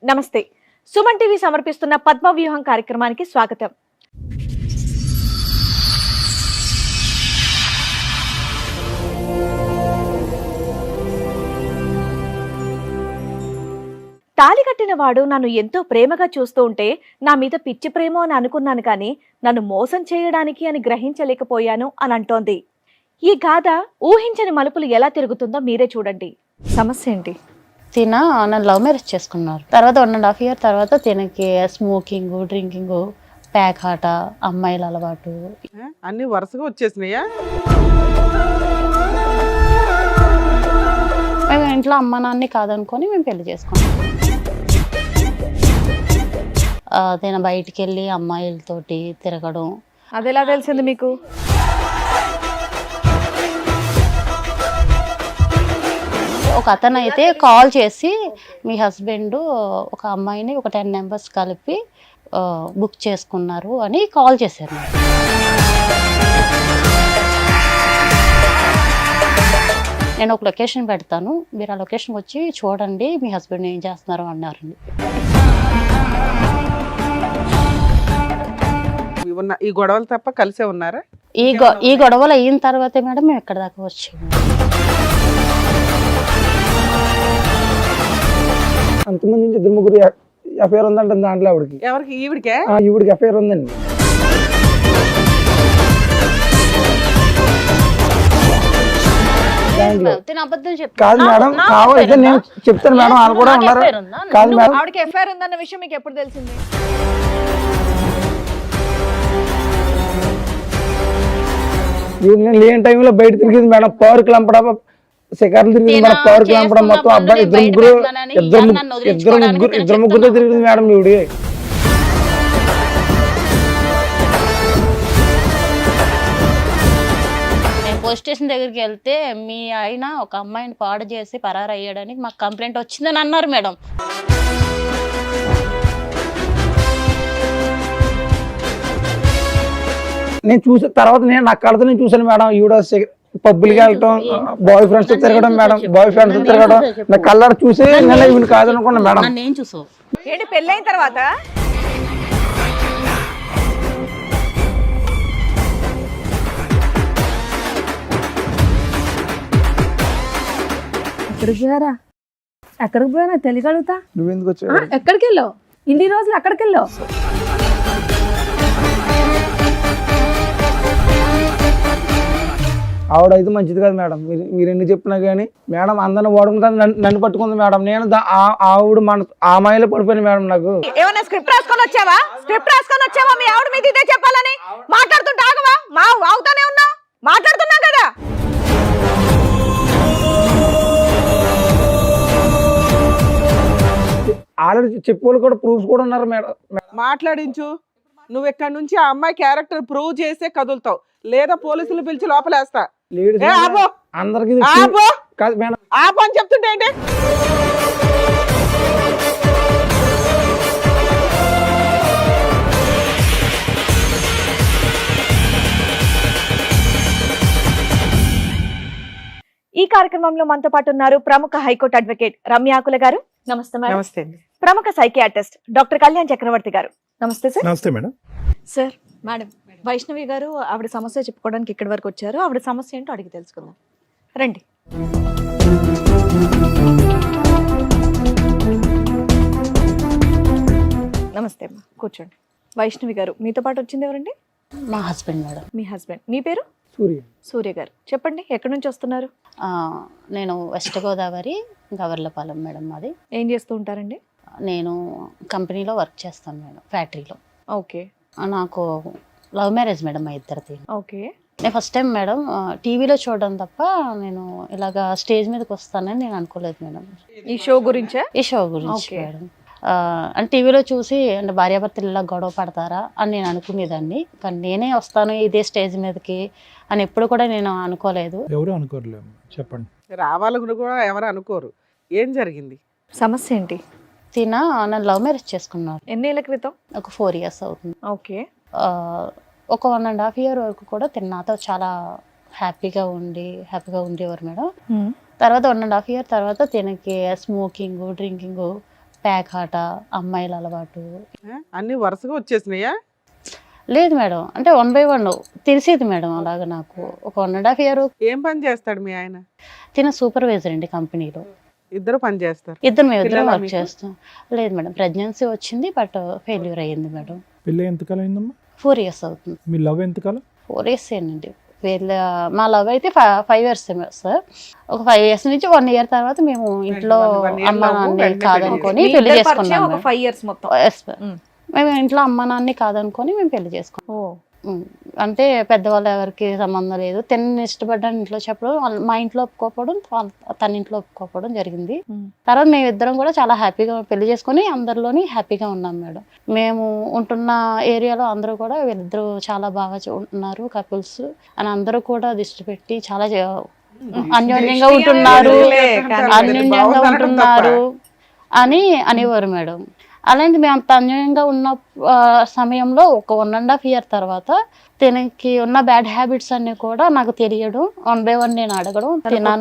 నమస్తే. సుమన్ టీవీ సమర్పిస్తున్న పద్మవ్యూహం కార్యక్రమానికి స్వాగతం. తాళి కట్టిన వాడు నన్ను ఎంతో ప్రేమగా చూస్తూ ఉంటే నా మీద పిచ్చి ప్రేమో అని అనుకున్నాను, కానీ నన్ను మోసం చేయడానికి అని గ్రహించలేకపోయాను అని అంటోంది. ఈ గాథ ఊహించని మలుపులు ఎలా తిరుగుతుందో మీరే చూడండి. సమస్య ఏంటి? నన్ను లవ్ మ్యారేజ్ చేసుకున్నారు. తర్వాత 1.5 year తర్వాత తినకి స్మోకింగ్, డ్రింకింగ్, ప్యాక్ ఆట, అమ్మాయిల అలవాటు అన్ని వరుసగా వచ్చేసినాయా? మేము ఇంట్లో అమ్మ నాన్ని కాదనుకొని మేము పెళ్లి చేసుకున్నాం. తిన బయటికి వెళ్ళి అమ్మాయిలతోటి తిరగడం. అది ఎలా తెలిసింది మీకు? ఒక అతను అయితే కాల్ చేసి మీ హస్బెండ్ ఒక అమ్మాయిని ఒక 10 members కలిపి బుక్ చేసుకున్నారు అని కాల్ చేశారు. నేను ఒక లొకేషన్ పెడతాను, మీరు ఆ లొకేషన్ వచ్చి చూడండి మీ హస్బెండ్ ఏం చేస్తున్నారు అన్నారండి. ఈ గొడవలు తప్ప కలిసే ఉన్నారా? ఈ గొడవలు అయిన తర్వాతే మేడం మేము ఎక్కడ దాకా వచ్చాము. అంతమంది 2-3 అఫేర్ ఉందంటే దాంట్లో ఆవిడకి. ఎవరికి? ఈవిడికే? ఈవిడికి అఫేర్ ఉందండి. కాదు మేడం, కావాలంటే నేను చెప్తాను మేడం, వాళ్ళు కూడా ఉన్నారు. కాదు మేడం, ఆవిడకి ఎఫ్ఐఆర్ ఉందన్న విషయం మీకు ఎప్పుడు తెలిసింది? నేను లేని టైంలో బయట తిరిగింది మేడం. పవర్కి లంపడం, శిఖర్లు తిరిగింది మేడం. పవర్కి లంపడం మొత్తం అబ్బాయి ఇద్దరు ముగ్గురుతో తిరిగింది మేడం ఈవిడి. పోలీస్ స్టేషన్ దగ్గరికి వెళ్తే మీ ఆయన ఒక అమ్మాయిని పాడు చేసి పరారయ్యాడని మాకు కంప్లైంట్ వచ్చిందని అన్నారు మేడం. నేను చూసిన తర్వాత నా కళ్ళతో నేను చూసాను మేడం. ఈవిడ పబ్బులకి వెళ్ళటం, బాయ్ ఫ్రెండ్స్ తో తిరగడం మేడం, బాయ్ ఫ్రెండ్స్ తో తిరగడం నా కళ్ళ చూసి నేను ఈవిని కాదనుకున్నా మేడం. నేను చూసావు ఏంటి పెళ్ళైన తర్వాత? ఎక్కడికి పోయారా తెలియగలుగుతా? నువ్వెందుకు వచ్చావు? ఎక్కడికి వెళ్ళావు? ఇన్ని రోజులు ఎక్కడికి వెళ్ళావు? ఆవిడ అయితే మంచిది కాదు మేడం. మీరు ఎన్ని చెప్పినా కానీ మేడం అందరిని వాడుకుంటాను, నన్ను పట్టుకుంది మేడం. నేను ఆవిడ మన ఆ మాయలో పడిపోయాను మేడం. నాకు ఏమన్నా స్క్రిప్ట్ రాసుకొని వచ్చావా? స్క్రిప్ట్ రాసుకొని వచ్చావా? మీ ఆవిడ మీద ఇదే చెప్పాలని మాట్లాడుతుంటే ఆగవా? వాగుతానే ఉన్నావు, మాట్లాడుతున్నావు కదా. ఆల్రెడీ చెప్పేవాళ్ళు కూడా ప్రూఫ్స్ కూడా ఉన్నారు మేడం. మాట్లాడించు. నువ్వు ఇక్కడ నుంచి ఆ అమ్మాయి క్యారెక్టర్ ప్రూవ్ చేసే కదులుతావు, లేదా పోలీసులు పిలిచి లోపలేస్తా. అందరికి కాదు మేడం, ఆపు అని చెప్తుంటే ఏంటి? ఈ కార్యక్రమంలో మనతో పాటు ఉన్నారు ప్రముఖ హైకోర్టు అడ్వకేట్ రమ్యాకుల గారు. నమస్తే మేడం. నమస్తే అండి. ప్రముఖ సైకియాట్రిస్ట్ డాక్టర్ కళ్యాణ్ చక్రవర్తి గారు. నమస్తే సార్. నమస్తే మేడం. సార్, మేడం వైష్ణవి గారు ఆవిడ సమస్య చెప్పుకోవడానికి ఇక్కడి వరకు వచ్చారు. ఆవిడ సమస్య ఏంటో అడిగి తెలుసుకుందాం, రండి. నమస్తే అమ్మా, కూర్చోండి. వైష్ణవి గారు, మీతో పాటు వచ్చింది ఎవరండి? మా హస్బెండ్ మేడం. మీ హస్బెండ్. మీ పేరు? సూర్య గారు. చెప్పండి, ఎక్కడి నుంచి వస్తున్నారు? నేను వెస్ట్ గోదావరి గవర్లపాలెం మేడం. మాది. ఏం చేస్తూ ఉంటారండి? నేను కంపెనీలో వర్క్ చేస్తాను మేడం, ఫ్యాక్టరీలో. ఓకే. నాకు లవ్ మ్యారేజ్ మేడం మా ఇద్దరిది. ఓకే. నేను ఫస్ట్ టైం మేడం టీవీలో చూడడం తప్ప నేను ఇలాగా స్టేజ్ మీదకి వస్తానని నేను అనుకోలేదు మేడం. ఈ షో గురించా? ఈ షో గురించి మేడం. అంటే టీవీలో చూసి అంటే భార్యాభర్తలు ఇలా గొడవ పడతారా అని నేను అనుకునేదాన్ని, కానీ నేనే వస్తాను ఇదే స్టేజ్ మీదకి అని ఎప్పుడు కూడా నేను అనుకోలేదు. ఎవరు అనుకోరలేము. చెప్పండి. రావాలని కూడా ఎవరు అనుకోరు. ఏం జరిగింది? సమస్య ఏంటి? నన్ను లవ్ మ్యారేజ్ చేసుకున్నారు. ఎన్నేళ్ల క్రితం? ఒక 4 years అవుతుంది. ఓకే. ఒక 1.5 year వరకు కూడా నాతో చాలా హ్యాపీగా ఉండేవారు మేడం. తర్వాత 1.5 year తర్వాత తినకి స్మోకింగ్, డ్రింకింగ్, ప్యాక్ ఆట, అమ్మాయిల అలవాటు. అన్ని వరుసగా వచ్చేసినాయా? లేదు మేడం, అంటే 1 by 1 తెలిసేది మేడం. అలాగా నాకు ఒక 1.5 year. ఏం పని చేస్తాడు మీ ఆయన? తిన సూపర్వైజర్ అండి కంపెనీలో. ఇద్దరు పని చేస్తారు? మేము ఇద్దరం పిల్లలా వర్క్ మీకు? చేస్తాం. లేదు మేడం, ప్రెగ్నెన్సీ వచ్చింది బట్ ఫెయిల్యూర్ అయ్యింది మేడం. పెళ్ళి ఎంతకాలం అయిందమ్మా? 4 years అవుతుంది. మీ లవ్ ఎంతకాలం? 4 years ఏనండి. మా లవ్ అయితే 5 years సార్. ఒక 5 years నుంచి 1 year తర్వాత మేము ఇంట్లో one year అమ్మ love, నాన్ని వెంటనే కాదనుకొని మీ పెళ్లి ఇద్దరి పరిచయం చేసుకున్నాం ఒక మేడం. 5 years మొత్తం. Yes, ma'am. మేము ఇంట్లో అమ్మ నాన్ని కాదనుకొని మేము పెళ్లి చేసుకున్నాం. అంటే పెద్దవాళ్ళు ఎవరికి సంబంధం లేదు. తనని ఇష్టపడ్డాను ఇంట్లో చెప్పడం, మా ఇంట్లో ఒప్పుకోకపోవడం, తన ఇంట్లో ఒప్పుకోకపోవడం జరిగింది. తర్వాత మేము ఇద్దరం కూడా చాలా హ్యాపీగా పెళ్లి చేసుకొని అందరిలోని హ్యాపీగా ఉన్నాం మేడం. మేము ఉంటున్న ఏరియాలో అందరూ కూడా వీళ్ళిద్దరూ చాలా బాగా ఉన్నారు కపుల్స్ అని అందరూ కూడా దృష్టి పెట్టి చాలా అన్యోన్యంగా ఉంటున్నారు, అన్యోన్యంగా ఉంటున్నారు అని అనేవారు మేడం. అలాంటి మేము అంత అన్యాయంగా ఉన్న సమయంలో ఒక 1.5 year తర్వాత తనకి ఉన్న బ్యాడ్ హ్యాబిట్స్ అన్ని కూడా నాకు తెలియడం, 1 by 1 నేను అడగడం,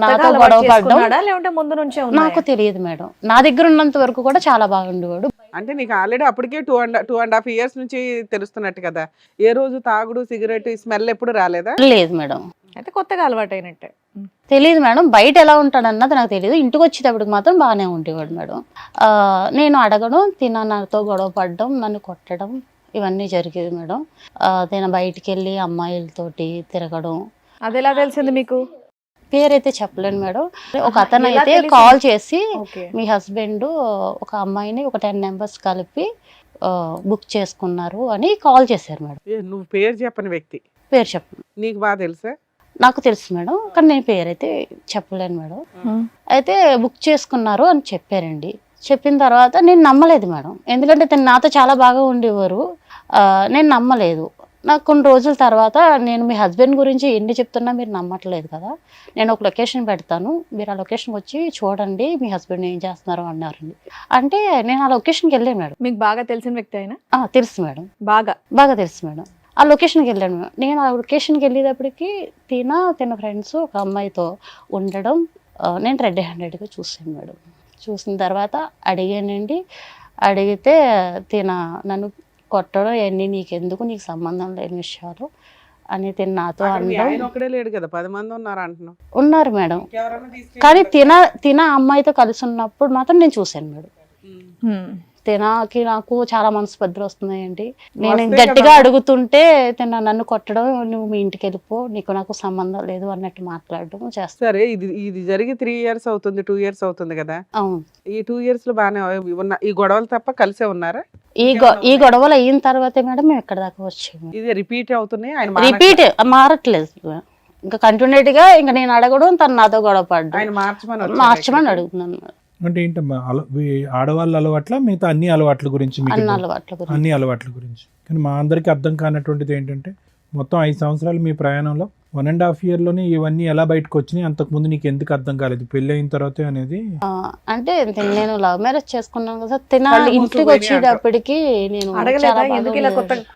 నాతో గొడవ పడడం లేకుంటే ముందు నుంచే నాకు తెలియదు మేడం. నా దగ్గర ఉన్నంత వరకు కూడా చాలా బాగుండేవాడు. అంటే నీకు ఆల్రెడీ అప్పటికే 2.5 years నుంచి తెలుస్తున్నట్టు కదా? ఏ రోజు తాగుడు సిగరెట్ స్మెల్ ఎప్పుడు రాలేదా? లేదు మేడం, అయితే కొత్తగా అలవాటైనట్టే. తెలియదు మేడం. బయట ఎలా ఉంటాడన్నది నాకు తెలియదు. ఇంటికి వచ్చేటప్పటికి మాత్రం బాగానే ఉండేవాడు మేడం. నేను అడగడం, నాతో గొడవ పడడం, నన్ను కొట్టడం ఇవన్నీ జరిగేది మేడం. నేను బయటికి వెళ్ళి అమ్మాయిలతోటి తిరగడం. అది ఎలా తెలిసింది మీకు? పేరైతే చెప్పలేను మేడం. ఒక అతను ఎలా అయితే తెలిసింది? కాల్ చేసి ఓకే. మీ హస్బెండ్ ఒక అమ్మాయిని ఒక 10 members కలిపి బుక్ చేసుకున్నారు అని కాల్ చేశారు మేడం. నువ్వు పేరు చెప్పని వ్యక్తి పేరు చెప్పను. నీకు బాగా తెలుసా? నాకు తెలుసు మేడం, కానీ నేను పేరైతే చెప్పలేను మేడం. అయితే బుక్ చేసుకున్నారు అని చెప్పారండి. చెప్పిన తర్వాత నేను నమ్మలేదు మేడం, ఎందుకంటే తను నాతో చాలా బాగా ఉండేవారు. నేను నమ్మలేదు. నాకు కొన్ని రోజుల తర్వాత నేను మీ హస్బెండ్ గురించి ఎన్ని చెప్తున్నా మీరు నమ్మట్లేదు కదా, నేను ఒక లొకేషన్ పెడతాను, మీరు ఆ లొకేషన్కి వచ్చి చూడండి మీ హస్బెండ్ ఏం చేస్తున్నారు అన్నారండి. అంటే నేను ఆ లొకేషన్కి వెళ్ళాను మేడం. మీకు బాగా తెలిసిన వ్యక్తి అయినా? తెలుసు మేడం, బాగా తెలుసు మేడం. ఆ లొకేషన్కి వెళ్ళాను మేడం. నేను ఆ లొకేషన్కి వెళ్ళేటప్పటికి తన ఫ్రెండ్స్ ఒక అమ్మాయితో ఉండడం నేను రెడ్ హ్యాండెడ్గా చూసాను మేడం. చూసిన తర్వాత అడిగానండి. అడిగితే నన్ను కొట్టడం ఇవన్నీ నీకెందుకు, నీకు సంబంధం లేని విషయాలు అని నాతో అనడం. ఒక్కడే లేడు కదా, 10 మంది ఉన్నారు అంటున్నావు. ఉన్నారు మేడం, కానీ అమ్మాయితో కలిసి ఉన్నప్పుడు మాత్రం నేను చూశాను మేడం. నాకు చాలా మనస్పర్ధలు వస్తున్నాయండి. నేను గట్టిగా అడుగుతుంటే నన్ను కొట్టడం, నువ్వు మీ ఇంటికి వెళ్ళిపో, నాకు సంబంధం లేదు అన్నట్టు మాట్లాడడం చేస్తాను. సరే, ఇది జరిగి 3 years అవుతుంది, 2 years అవుతుంది కదా? అవును. ఈ 2 years లో బాగానే ఉన్న ఈ గొడవలు తప్ప కలిసే ఉన్నారా? ఈ గొడవలు అయిన తర్వాతే మేడం మేము ఎక్కడ దాకా వచ్చాము. ఇది రిపీట్ అవుతున్నాయి, ఆయన రిపీట్ మారట్లేదు. ఇంకా కంటిన్యూటీ గా ఇంకా నేను అడగడం, తను నాతో గొడవ పడ్డం, ఆయన మార్చమని అడుగుతున్నాను. అంటే ఏంటమ్మా ఆడవాళ్ళ అలవాట్ల మిగతా అన్ని అలవాట్ల గురించి అన్ని అలవాట్ల గురించి? కానీ మా అందరికీ అర్థం కానటువంటిది ఏంటంటే మొత్తం 5 సంవత్సరాలు మీ ప్రయాణంలో 1.5 year లోనే ఇవన్నీ ఎలా బయటకు వచ్చినాయి, అంతకుముందు నీకు ఎందుకు అర్థం కాలేదు పెళ్లి అయిన తర్వాత అనేది? అంటే నేను లవ్ మ్యారేజ్ చేసుకున్నాను కదా, ఇంటికి వచ్చేటప్పటికి నేను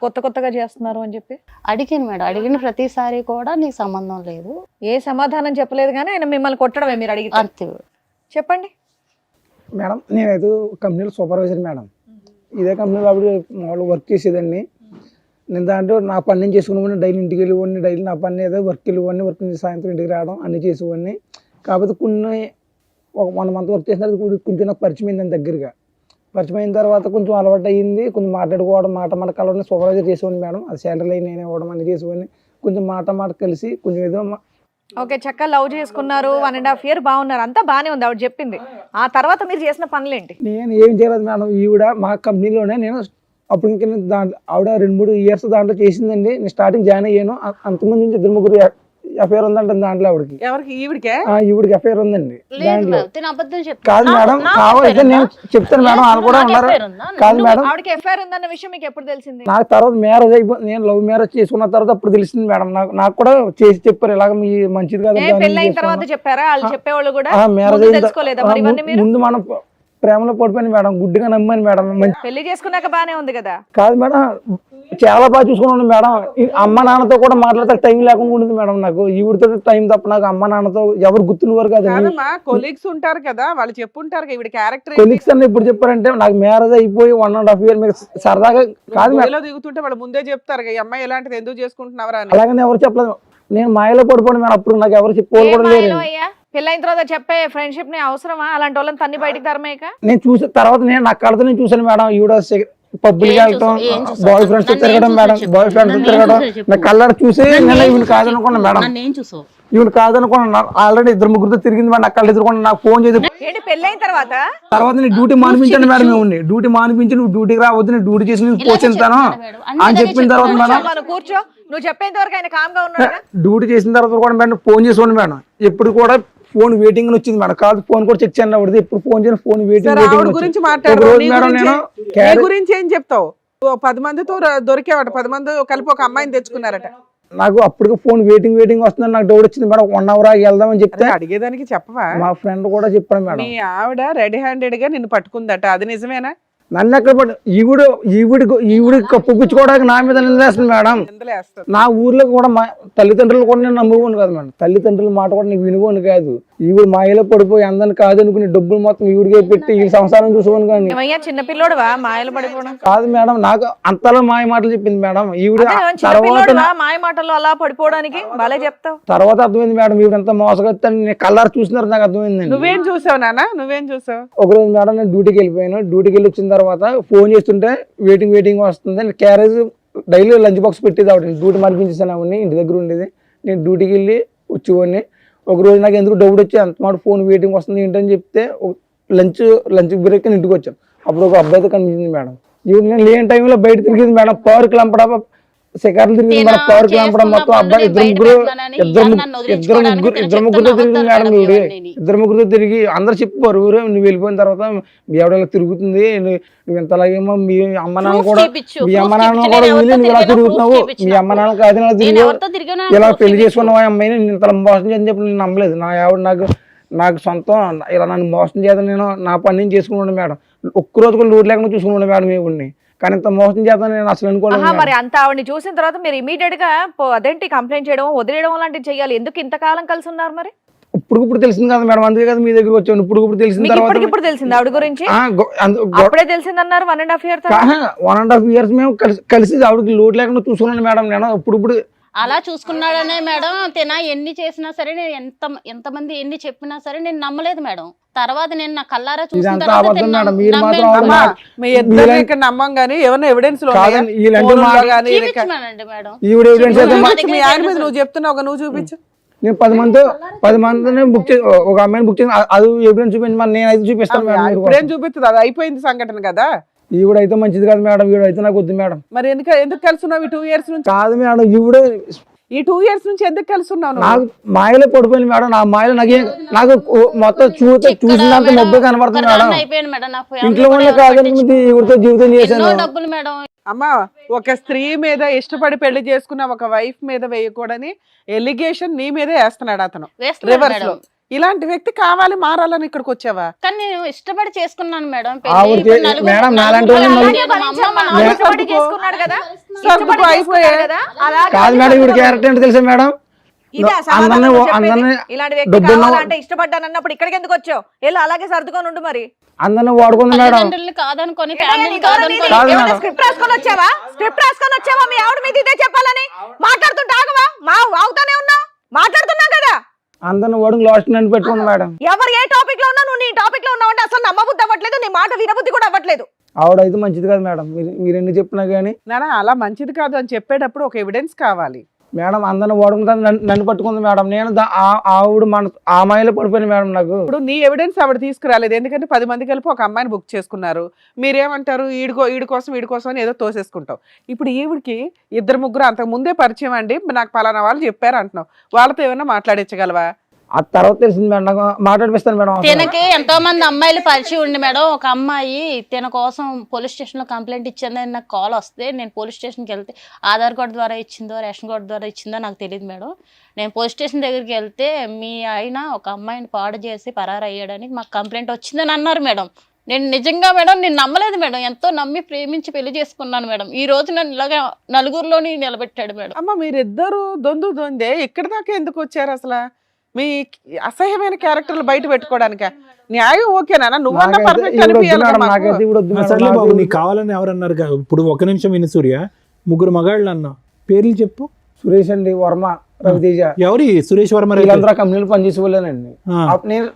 కొత్తగా చేస్తున్నారు అని చెప్పి అడిగాను మేడం. అడిగిన ప్రతిసారి కూడా నీకు సంబంధం లేదు, ఏ సమాధానం చెప్పలేదు, కానీ ఆయన మిమ్మల్ని కొట్టడమే మీరు అడిగి. అంతే. చెప్పండి మేడం. నేనైతే కంపెనీలో సూపర్వైజర్ మేడం. ఇదే కంపెనీలో అప్పుడు మామూలు వర్క్ చేసేదాన్ని. నేను దాంట్లో నా పని నేను చేసుకునేవాడిని, డైలీ ఇంటికి వెళ్ళేవాడిని, డైలీ నా పని ఏదో వర్క్ వెళ్ళేవాడిని, వర్క్ నుంచి సాయంత్రం ఇంటికి రావడం అన్నీ చేసేవాడిని. కాకపోతే ఒక 1 month వర్క్ చేసిన తర్వాత కొంచెం నాకు పరిచయం అయింది దగ్గరగా. పరిచయం అయిన తర్వాత కొంచెం అలవాటు అయ్యింది, కొంచెం మాట్లాడుకోవడం, మాట కలవడం. సూపర్వైజర్ చేసేవాడిని మేడం, అది శాలరీ నేను ఇవ్వడం అన్నీ చేసేవాడిని. కొంచెం మాట కలిసి కొంచెం ఏదో ఓకే, చక్కగా లవ్ చేసుకున్నారు, 1.5 year బాగున్నారు, అంతా బాగానే ఉంది ఆవిడ చెప్పింది. ఆ తర్వాత మీరు చేసిన పనులేంటి? నేను ఏం చేయలేదు మేడం. ఈవిడ మా కంపెనీలోనే నేను అప్పుడు ఇంకా దాంట్లో ఆవిడ 2-3 years దాంట్లో చేసిందండి. నేను స్టార్టింగ్ జాయిన్ అయ్యాను. అంతకుముందు నుంచి 2-3 ఎఫ్ఐఆర్ ఉందంట దాంట్లో ఆవిడకి. ఎవరికి? ఈవిడికే? ఈవిడికి ఎఫ్ఐఆర్ ఉందండి దాంట్లో. కాదు కాదు మేడం, కావాలంటే నేను చెప్తాను మేడం, వాళ్ళు కూడా ఉన్నారు. కాదు మేడం, ఆవిడకి ఎఫ్ఐఆర్ ఉందన్న విషయం మీకు ఎప్పుడు తెలిసింది? నాకు తర్వాత మ్యారేజ్ అయిపోయింది, నేను లవ్ మ్యారేజ్ చేసుకున్న తర్వాత అప్పుడు తెలిసింది మేడం. నాకు కూడా చేసి చెప్పారు, ఇలాగ మీ మంచిది కదా. పెళ్లి అయిన తర్వాత చెప్పారా? వాళ్ళు చెప్పేవాళ్ళు కూడా మ్యారేజ్ తెలుసుకోలేదా మరి ఇవన్నీ మీరు? ముందు మనం ప్రేమలో పడిపోయింది మేడం, గుడ్డిగా నమ్మాను మేడం. పెళ్లి చేసుకున్నాక బానే ఉంది కదా? కాదు మేడం, చాలా బాగా చూసుకున్నాను మేడం. ఈ అమ్మ నాన్నతో కూడా మాట్లాడితే టైం లేకుండా ఉండదు మేడం. నాకు ఈవిడతో టైం తప్ప నాకు అమ్మ నాన్నతో ఎవరు గుర్తున్నవారు కాదు. కాదమ్మా, కొలీగ్స్ ఉంటారు కదా, వాళ్ళు చెప్పుంటారు కదా ఈవిడ క్యారెక్టర్ కొలీగ్స్ అన్న ఇప్పుడు చెప్పారంటే నాకు మ్యారేజ్ అయిపోయి 1.5 year మీకు సరదాగా కాదు మేడం. దిగుతుంటే వాళ్ళు ముందే చెప్తారు ఈ అమ్మాయి ఎలాంటిది ఎందుకు చేసుకుంటున్నావరా అని. అలాగని ఎవరు చెప్పలేదు. నేను మాయలో పడిపోయాను మేడం. అప్పుడు నాకు ఎవరు చెప్పుకోవాలి కూడా లేదు. పెళ్ళైన తర్వాత చెప్పే ఫ్రెండ్షిప్ ని అవసరమా? అలాంటి వాళ్ళని తన్ని బయటికి తరమేక. నేను చూసిన తర్వాత నా కళ్ళతో నేను చూసాను మేడం. ఈవిడ పబ్బులకి వెళ్తాం, బాయ్ ఫ్రెండ్స్ తిరగడం మేడం, బాయ్ ఫ్రెండ్స్ తిరగడం నా కళ్ళ చూసి నేను ఈవిడ కాదనుకున్నా మేడం. ఈవిడ కాదనుకున్నా. ఆల్రెడీ 2-3 తిరిగింది మేడం. నా కళ్ళు ఎదురుకున్నా. నాకు ఫోన్ చేసి పెళ్ళైన తర్వాత నేను డ్యూటీ మానిపించాను మేడం. మేము డ్యూటీ మానిపించి నువ్వు డ్యూటీకి రావద్దు, నేను డ్యూటీ చేసి నేను పోషిస్తాను అని చెప్పిన తర్వాత మేడం కూర్చో, నువ్వు చెప్పేంత వరకు ఆయన కామ్ గా ఉన్నాడు. డ్యూటీ చేసిన తర్వాత కూడా మేడం ఫోన్ చేసుకోండి మేడం. ఎప్పుడు కూడా ఫోన్ వెయిటింగ్ వచ్చింది మేడం. కాదు ఫోన్ కూడా చెక్ చేయండి ఆవిడది. ఎప్పుడు ఫోన్ చేయను, ఫోన్ వెయిటింగ్ గురించి మాట్లాడు. నీ గురించి ఏం చెప్తావు? 10 మందితో దొరికేవాట, 10 మంది కలిపి ఒక అమ్మాయిని తెచ్చుకున్నారట. నాకు అప్పుడు ఫోన్ వెయిటింగ్ వస్తుందని నాకు డౌట్ వచ్చింది మేడం. 1 hour వెళ్దామని చెప్తే అడిగేదానికి చెప్పవా? మా ఫ్రెండ్ కూడా చెప్పాడు మేడం. మీ ఆవిడ రెడీ హ్యాండెడ్ గా నిన్ను పట్టుకుందట, అది నిజమేనా? నన్ను ఎక్కడ పట్టు ఈవిడ కప్పుపించుకోవడానికి నా మీద నిందేస్తుంది మేడం. నా ఊర్లో కూడా మా తల్లిదండ్రులు కూడా నేను నమ్ముకోను కాదు మేడం. తల్లిదండ్రుల మాట కూడా నీకు వినుకోను కాదు. ఈవిడ మాయలో పడిపోయి అందరిని కాదు అనుకుని డబ్బులు మొత్తం ఈవిడికే పెట్టి ఈ సంసారం చూసుకోను కానీ చిన్నపిల్లోడువా మాయలు పడిపోవడం కాదు మేడం. నాకు అంతలా మాయ మాటలు చెప్పింది మేడం ఈవిడ. తర్వాత మాయ మాటలు అలా పడిపోవడానికి బాలే చెప్తావు. తర్వాత అర్థమైంది మేడం ఈవిడ ఎంత మోసగొత్తాను. కలర్ చూసినారు నాకు అర్థమైంది. నువ్వేం చూసావు నాన్న? నువ్వేం చూసావు? ఒకరోజు మేడం నేను డ్యూటీకి వెళ్ళిపోయాను. డ్యూటీకి వెళ్ళి వచ్చిన తర్వాత ఫోన్ చేస్తుంటే వెయిటింగ్ వస్తుంది. క్యారేజ్ డైలీ లంచ్ బాక్స్ పెట్టేది ఆవిడ. డ్యూటీ మరిపించేసాను ఆవిడని. ఇంటి దగ్గర ఉండేది. నేను డ్యూటీకి వెళ్ళి వచ్చేవాడిని. ఒక రోజు నాకు ఎందుకు డౌట్ వచ్చి అంత మాట ఫోన్ వెయిటింగ్ వస్తుంది ఏంటని చెప్తే లంచ్ బ్రేక్ ఇంటికి వచ్చాను. అప్పుడు ఒక అబ్బాయితో కనిపించింది మేడం. ఈవిడ నేను లేని టైంలో బయట తిరిగింది మేడం. పార్క్ లంపడా శిఖర్లు తిరిగింది మేడం. పార్క్ లంపడం మొత్తం అబ్బాయి ఇద్దరు ముగ్గురుతో తిరిగింది మేడం. ఈవిడ 2-3 తిరిగి అందరు చెప్పారు ఊరే నువ్వు వెళ్ళిపోయిన తర్వాత మీ ఆవిడ తిరుగుతుంది, నువ్వు ఇంతలాగేమో మీ అమ్మ నాన్న కూడా వదిలి నువ్వు ఇలా తిరుగుతున్నావు, మీ అమ్మ నాన్న కాదు ఇలా తిరిగి ఇలా పెళ్లి చేసుకున్నావు ఆ అమ్మాయిని నేను ఇంతలా మోసం చేయని చెప్పి నేను నమ్మలేదు. నా ఆవిడ నాకు సొంతం ఇలా నన్ను మోసం చేద్దాం నేను నా పని నేను చేసుకున్నాను మేడం. ఒక్కరోజు కూడా లూరు లేకుండా చూసుకున్నాను మేడం ఈవిడ్ని. కానీ ఇంత మోసం చేద్దాం నేను అసలు అనుకోలేదు. మరి అంత ఆవిడని చూసిన తర్వాత మీరు ఇమీడియట్ గా అదేంటి కంప్లైంట్ చేయడం వదిలేయడం లాంటివి చేయాలి. ఎందుకు ఇంతకాలం కలిసి ఉన్నారు? మరి ఇప్పుడు తెలిసింది కదా మేడం. అందుకే కదా మీ దగ్గర వచ్చాను. ఇప్పుడు తెలిసిన తర్వాత ఇప్పుడు తెలిసింది ఆవిడ గురించి. అప్పుడే తెలిసిందన్నారు 1.5 years. 1.5 years మేము కలిసి ఆవిడకి లోటు లేకుండా చూసుకున్నాను మేడం. నేను ఇప్పుడు అలా చూసుకున్నాడనే మేడం. తిన ఎన్ని చేసినా సరే నేను ఎంతమంది ఎన్ని చెప్పినా సరే నేను నమ్మలేదు మేడం. తర్వాత నేను నా కల్లారా చూసిన నమ్మం గానీ ఏమన్నా ఎవిడెన్స్ మేడం. మీ ఆయన మీద నువ్వు చెప్తున్నావు, నువ్వు చూపించు. నేను 10 మందిని బుక్ చేసి ఒక అమ్మాయిని బుక్ చేసి అది ఎవిడెన్స్ చూపించి నేను అయితే చూపిస్తాను మేడం. ఇప్పుడేం చూపిస్తుంది? అది అయిపోయింది సంఘటన కదా. ఈవిడ అయితే మంచిది కాదు మేడం. ఈవిడ అయితే నాకు వద్దు మేడం. మరి ఎందుకు కలుసున్నావు ఈ 2 years నుంచి? కాదు మేడం ఈవిడ ఈ 2 years నుంచి ఎందుకు కలుసున్నావు? నాకు మాయలో పడిపోయింది మేడం. నా మాయలో నాకు మొత్తం చూసినంత మొబ్బే కనబడుతుంది మేడం. ఇంట్లో వాళ్ళే కాదని ఈవిడతో జీవితం చేశాను. అమ్మా, ఒక స్త్రీ మీద ఇష్టపడి పెళ్లి చేసుకున్న ఒక వైఫ్ మీద వేయకూడని ఎలిగేషన్ నీ మీదే వేస్తున్నాడు అతను రివర్స్ లో. ఇలాంటి వ్యక్తి కావాలి మారాలని ఇక్కడికి వచ్చావా? కానీ నేను ఇష్టపడి చేసుకున్నాను మేడం. కాదు మేడం ఈవిడ క్యారెక్టర్ ఏంటి తెలుసా మేడం? ఇష్టపడ్డాను అన్నప్పుడు ఇక్కడికి ఎందుకు వచ్చావు? ఎలా అలాగే సర్దుకొని ఉండు. మరి అందరిని వాడుకుంది మేడం. కాదనుకొని స్క్రిప్ట్ రాసుకొని వచ్చావా? మీ ఆవిడ మీద ఇదే చెప్పాలని మాట్లాడుతుంటే ఆగవా? అవుతానే ఉన్నావు, మాట్లాడుతున్నాం కదా. అందరిని వాడుకు లాస్ట్ నన్ను పెట్టుకుంది మేడం. ఎవరు ఏ టాపిక్ లో ఉన్నా నువ్వు నీ టాపిక్ లో ఉన్నావు అంటే అసలు నమ్మబుద్ధి అవ్వట్లేదు, నీ మాట వినబుద్ధి కూడా అవ్వట్లేదు. ఆవిడైతే మంచిది కాదు మేడం. మీరు ఎన్ని చెప్పినా కానీ నానా అలా మంచిది కాదు అని చెప్పేటప్పుడు ఒక ఎవిడెన్స్ కావాలి మేడం. అందరిని వాడుకుంటా నన్ను పట్టుకుంది మేడం. నేను ఆవిడ ఆ మాయలో పడిపోయింది మేడం. నాకు ఇప్పుడు నీ ఎవిడెన్స్ ఆవిడ తీసుకురాలేదు. ఎందుకంటే 10 మంది కలిపి ఒక అమ్మాయిని బుక్ చేసుకున్నారు. మీరేమంటారు? వీడి కోసం అని ఏదో తోసేసుకుంటావు. ఇప్పుడు ఈవిడికి 2-3 అంతకు ముందే పరిచయం అండి, నాకు పలానా వాళ్ళు చెప్పారు అంటున్నావు. వాళ్ళతో ఏమైనా మాట్లాడించగలవా? ఆ తర్వాత తెలిసింది మేడం. నాకు మాట్లాడిపిస్తాను మేడం. తనకి ఎంతో మంది అమ్మాయిలు పరిచయం ఉండి మేడం. ఒక అమ్మాయి తన కోసం పోలీస్ స్టేషన్ లో కంప్లైంట్ ఇచ్చిందని నాకు కాల్ వస్తే నేను పోలీస్ స్టేషన్కి వెళ్తే ఆధార్ కార్డు ద్వారా ఇచ్చిందో రేషన్ కార్డు ద్వారా ఇచ్చిందో నాకు తెలియదు మేడం. నేను పోలీస్ స్టేషన్ దగ్గరికి వెళ్తే మీ ఆయన ఒక అమ్మాయిని పాడు చేసి పరారు అయ్యాడని మాకు కంప్లైంట్ వచ్చిందని అన్నారు మేడం. నేను నిజంగా మేడం నేను నమ్మలేదు మేడం, ఎంతో నమ్మి ప్రేమించి పెళ్లి చేసుకున్నాను మేడం. ఈ రోజు నన్ను ఇలాగా నలుగురిలోని నిలబెట్టాడు మేడం. అమ్మ మీరిద్దరు దొందే ఇక్కడ దాకా ఎందుకు వచ్చారు అసలు? మీ అసహ్యమైన క్యారెక్టర్లు బయట పెట్టుకోవడానిక? న్యాయం ఓకేనా? నువ్వన్నా పర్ఫెక్ట్ అనిపించాలి కదా మాకు. నాకైతే ఇప్పుడు వద్దు మేడం. సర్లే బాబు, నాకు నీకు కావాలని ఎవరన్నారు కదా? ఇప్పుడు ఒక నిమిషం విని సూర్య, ముగ్గురు మగాళ్ళు అన్నా, పేర్లు చెప్పు. సురేష్ అండి, వర్మ, రవితేజ, ఎవరి సురేష్ వర్మ? వీళ్ళందరూ ఆ కంపెనీలో పనిచేసేవాళ్ళేనండి. నేను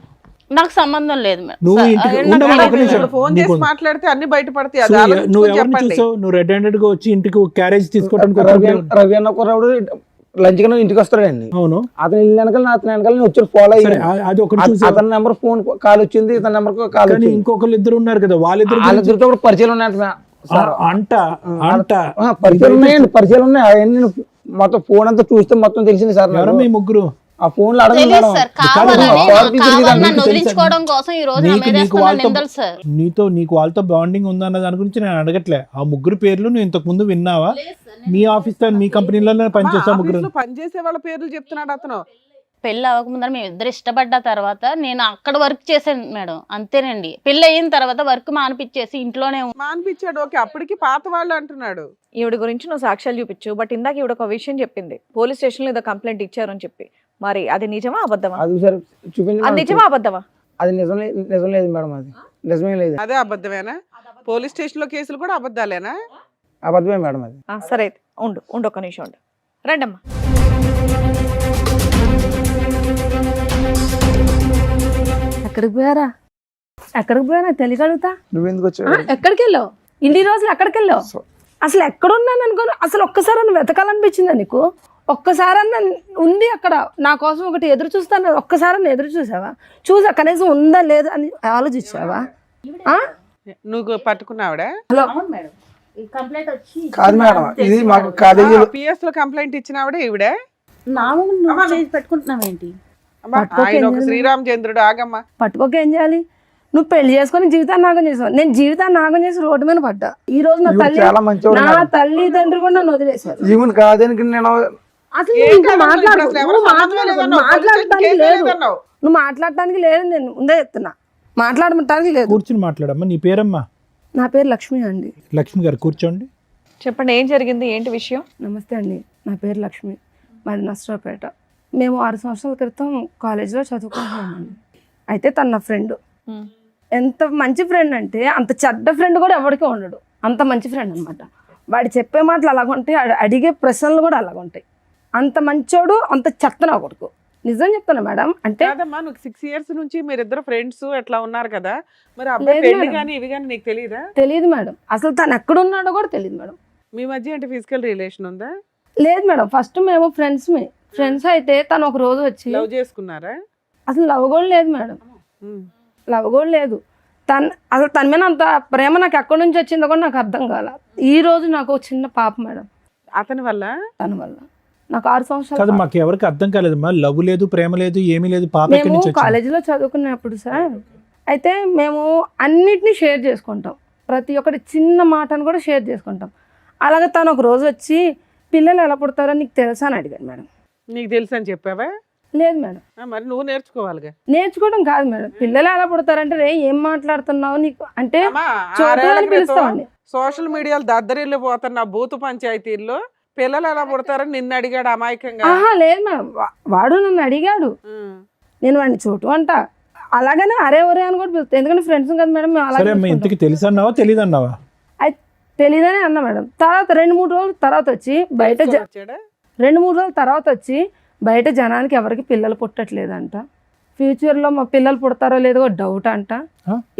నాకు సంబంధం లేదు మేడం. నువ్వు ఇంటికి ఉండమని ఒక నిమిషం. ఫోన్ చేసి నీకు- మాట్లాడితే అన్ని బయటపడతాయి. అది సూర్య, ఆలోచించుకొని నువ్వు ఎవరిని చెప్పండి. చూసావు? నువ్వు రెడ్ హ్యాండెడ్ గా వచ్చి ఇంటికి క్యారేజ్ తీసుకోవడానికి రవి అన్న కుర్రాడు లంచ్ కింద ఇంటికి వస్తాడండి. అవును అతను ఇల్లు వెనకాల అతని వెనకాల నేను వచ్చి ఫాలో సరే, అయ్యాను. అది ఒకటి చూసావు. అతని నెంబర్ ఫోన్ కాల్ వచ్చింది, ఇతని నెంబర్ కాల్ కానీ వచ్చింది. ఇంకొకళ్ళు ఇద్దరు ఉన్నారు కదా, వాళ్ళిద్దరు వాళ్ళిద్దరితో కూడా పరిచయాలు ఉన్నాయంట సార్. అంట పరిచయాలు ఉన్నాయండి, పరిచయాలు ఉన్నాయి. అవన్నీ నేను మొత్తం ఫోన్ అంతా చూస్తే మొత్తం తెలిసింది సార్ నాకు. ఎవరు మీ ముగ్గురు? ఆ ఫోన్ లో అడగండి తెలియదు మేడం. సార్, కాదు, కావాలని కాదు, కావాలని నన్ను తెలుసా? వదిలించుకోవడం కోసం ఈ రోజు నా మీద నీకు వేస్తున్న వాళ్ళతో నిందలు సార్. నీకు వాళ్ళతో బాండింగ్ ఉందన్న దాని గురించి నేను అడగట్లే. ఆ ముగ్గురు పేర్లు నువ్వు ఇంతకు ముందు విన్నావా? మీ ఆఫీస్ మీ కంపెనీలోనే పనిచేస్తా ముగ్గురు. ఆఫీసులో పనిచేసే వాళ్ళ పేర్లు చెప్తున్నాడు అతను. పెళ్ళి అవ్వకముందర మేము ఇద్దరు ఇష్టపడ్డ తర్వాత నేను అక్కడ వర్క్ చేశాను మేడం, అంతేనండి. పెళ్ళి అయిన తర్వాత వర్క్ మానిపించేసి ఇంట్లోనే మానిపించాడు, ఓకే. అప్పటికి పాత వాళ్ళు అంటున్నాడు. ఈవిడ గురించి నువ్వు సాక్ష్యాలు చూపించు. బట్ ఇందాక ఈవిడ ఒక విషయం చెప్పింది, పోలీస్ స్టేషన్ లో ఏదో కంప్లైంట్ ఇచ్చారు అని చెప్పి. మరి అది నిజమా అబద్ధమా? అది సార్ చూపించి అది నిజమా అబద్ధమా? అది నిజం లేదు మేడం. అది నిజమే లేదు, అదే అబద్ధమేనా? పోలీస్ స్టేషన్ లో కేసులు కూడా అబద్ధాలేనా? అబద్ధమే మేడం. అది సరే అయితే ఉండు ఒక్క నిమిషం ఉండు. రండమ్మా. ఎక్కడికి పోయారా తెలియగలుగుతా? నువ్వెందుకు వచ్చావు? ఎక్కడికి వెళ్ళావు? ఇన్ని రోజులు ఎక్కడికి వెళ్ళావు? అసలు ఎక్కడున్నాను అనుకోను. అసలు ఒక్కసారి నన్ను వెతకాలనిపించిందా నీకు? ఒక్కసారన్న ఉంది అక్కడ నా కోసం ఒకటి ఎదురు చూస్తాను, ఒక్కసారి ఎదురు చూసావా? చూసా కనీసం ఉందా లేదా అని ఆలోచించావా? నువ్వు పట్టుకున్నావిడా? హలో కాదు మేడం, ఇది మాకు కాలేజీలో పిఎస్ లో కంప్లైంట్ ఇచ్చినావిడే ఈవిడే? పెట్టుకుంటున్నావు ఏంటి? ఆయన ఒక శ్రీరామచంద్రుడు. ఆగమ్మా. పట్టుకోక ఏం చేయాలి? నువ్వు పెళ్లి చేసుకొని జీవితాన్ని నాగం చేసావు. నేను జీవితాన్ని నాగం చేసి రోడ్డు మీద పడ్డా. ఈ రోజు నా తల్లి చాలా మంచివాడు నా మేడం. తల్లిదండ్రులు కూడా నన్ను వదిలేశారు. ఈవెన్ కాదని నేను అసలు ఏం నువ్వు ఇంకా కాదు, మాట్లాడు. ఇప్పుడు అసలు ఎవరు నువ్వు సంబంధమే లేదన్నావు. మాట్లాడటానికి కేసు లేదు. లేదన్నావు. నువ్వు మాట్లాడటానికి లేదు. నేను ముందే చెప్తున్నా, మాట్లాడటానికి లేదు. కూర్చుని మాట్లాడమ్మా. నీ పేరమ్మా? నా పేరు లక్ష్మి అండి. లక్ష్మి గారు కూర్చోండి. చెప్పండి, ఏం జరిగింది, ఏంటి విషయం? నమస్తే అండి, నా పేరు లక్ష్మి, మాది నర్సరావుపేట. మేము 6 సంవత్సరాల క్రితం కాలేజీలో చదువుకుంటున్నామండి. అయితే తన నా ఫ్రెండ్. ఎంత మంచి ఫ్రెండ్ అంటే అంత చెడ్డ ఫ్రెండ్ కూడా ఎవరికి ఉండడు, అంత మంచి ఫ్రెండ్ అనమాట. వాడు చెప్పే మాటలు అలాగుంటాయి, అడిగే ప్రశ్నలు కూడా అలాగుంటాయి. అంత మంచోడు, అంత చెత్త నా కొడుకు. నిజం చెప్తున్నా మేడం. అంటే కాదమ్మా, నువ్వు 6 years నుంచి మీరిద్దరు ఫ్రెండ్స్ ఎట్లా ఉన్నారు కదా, మరి అబ్బాయి లేదు పెళ్లి మేడం. కానీ ఇవి కానీ నీకు తెలియదా? తెలియదు మేడం, అసలు తను ఎక్కడున్నాడో కూడా తెలియదు మేడం. మీ మధ్య అంటే ఫిజికల్ రిలేషన్ ఉందా? లేదు మేడం, ఫస్ట్ మేము ఫ్రెండ్స్ అయితే తను ఒక రోజు వచ్చి లవ్ చేసుకున్నారా? అసలు లవ్ కూడా లేదు మేడం, లవ్ కూడా లేదు. అసలు తన మీద అంత ప్రేమ నాకు ఎక్కడి నుంచి వచ్చిందో కూడా నాకు అర్థం కాల. ఈ రోజు నాకు ఒక చిన్న పాప మేడం, అతని వల్ల. తన వల్ల నాకు 6 కాదు, సంవత్సరాలు. మాకు ఎవరికి అర్థం కాలేదమ్మా. లవ్ లేదు, ప్రేమ లేదు, ఏమీ లేదు. పాప ఎక్కడి మేము నుంచి వచ్చింది? కాలేజీలో చదువుకున్నప్పుడు సార్, అయితే మేము అన్నిటినీ షేర్ చేసుకుంటాం, ప్రతి ఒక్కటి చిన్న మాటను కూడా షేర్ చేసుకుంటాం. అలాగే తను ఒక రోజు వచ్చి పిల్లలు ఎలా పుడతారో నీకు తెలుసా అని అడిగాను మేడం. నీకు తెలుసు అని చెప్పావా? లేదు మేడం. మరి నువ్వు నేర్చుకోవాలిగా. నేర్చుకోవడం కాదు మేడం, పిల్లలు ఎలా పుడతారంటే రే ఏం మాట్లాడుతున్నావు నీకు అంటే చూడాలని పిలుస్తామండి. సోషల్ మీడియాలో దద్దరిల్లు పోతున్న బూతు పంచాయతీల్లో పిల్లలు ఎలా పుడతారని నిన్ను అడిగాడు అమాయకంగా. ఆహా లేదు మేడం, వాడు నన్ను అడిగాడు, నేను వాడిని చోటు అంట. అలాగనే అరే ఒరే అని కూడా పిలుస్తాను, ఎందుకంటే ఫ్రెండ్స్ కదా మేడం. మేము సరే అమ్మా, అలాగే ఇంతకి తెలుసు అన్నావా తెలియదు అన్నావా? తెలీదనే అన్నా మేడం. తర్వాత 2-3 రోజుల తర్వాత వచ్చి బయట 2-3 రోజుల తర్వాత వచ్చి బయట జనానికి ఎవరికి పిల్లలు పుట్టట్లేదంట, ఫ్యూచర్లో మా పిల్లలు పుడతారో లేదో డౌట్ అంట,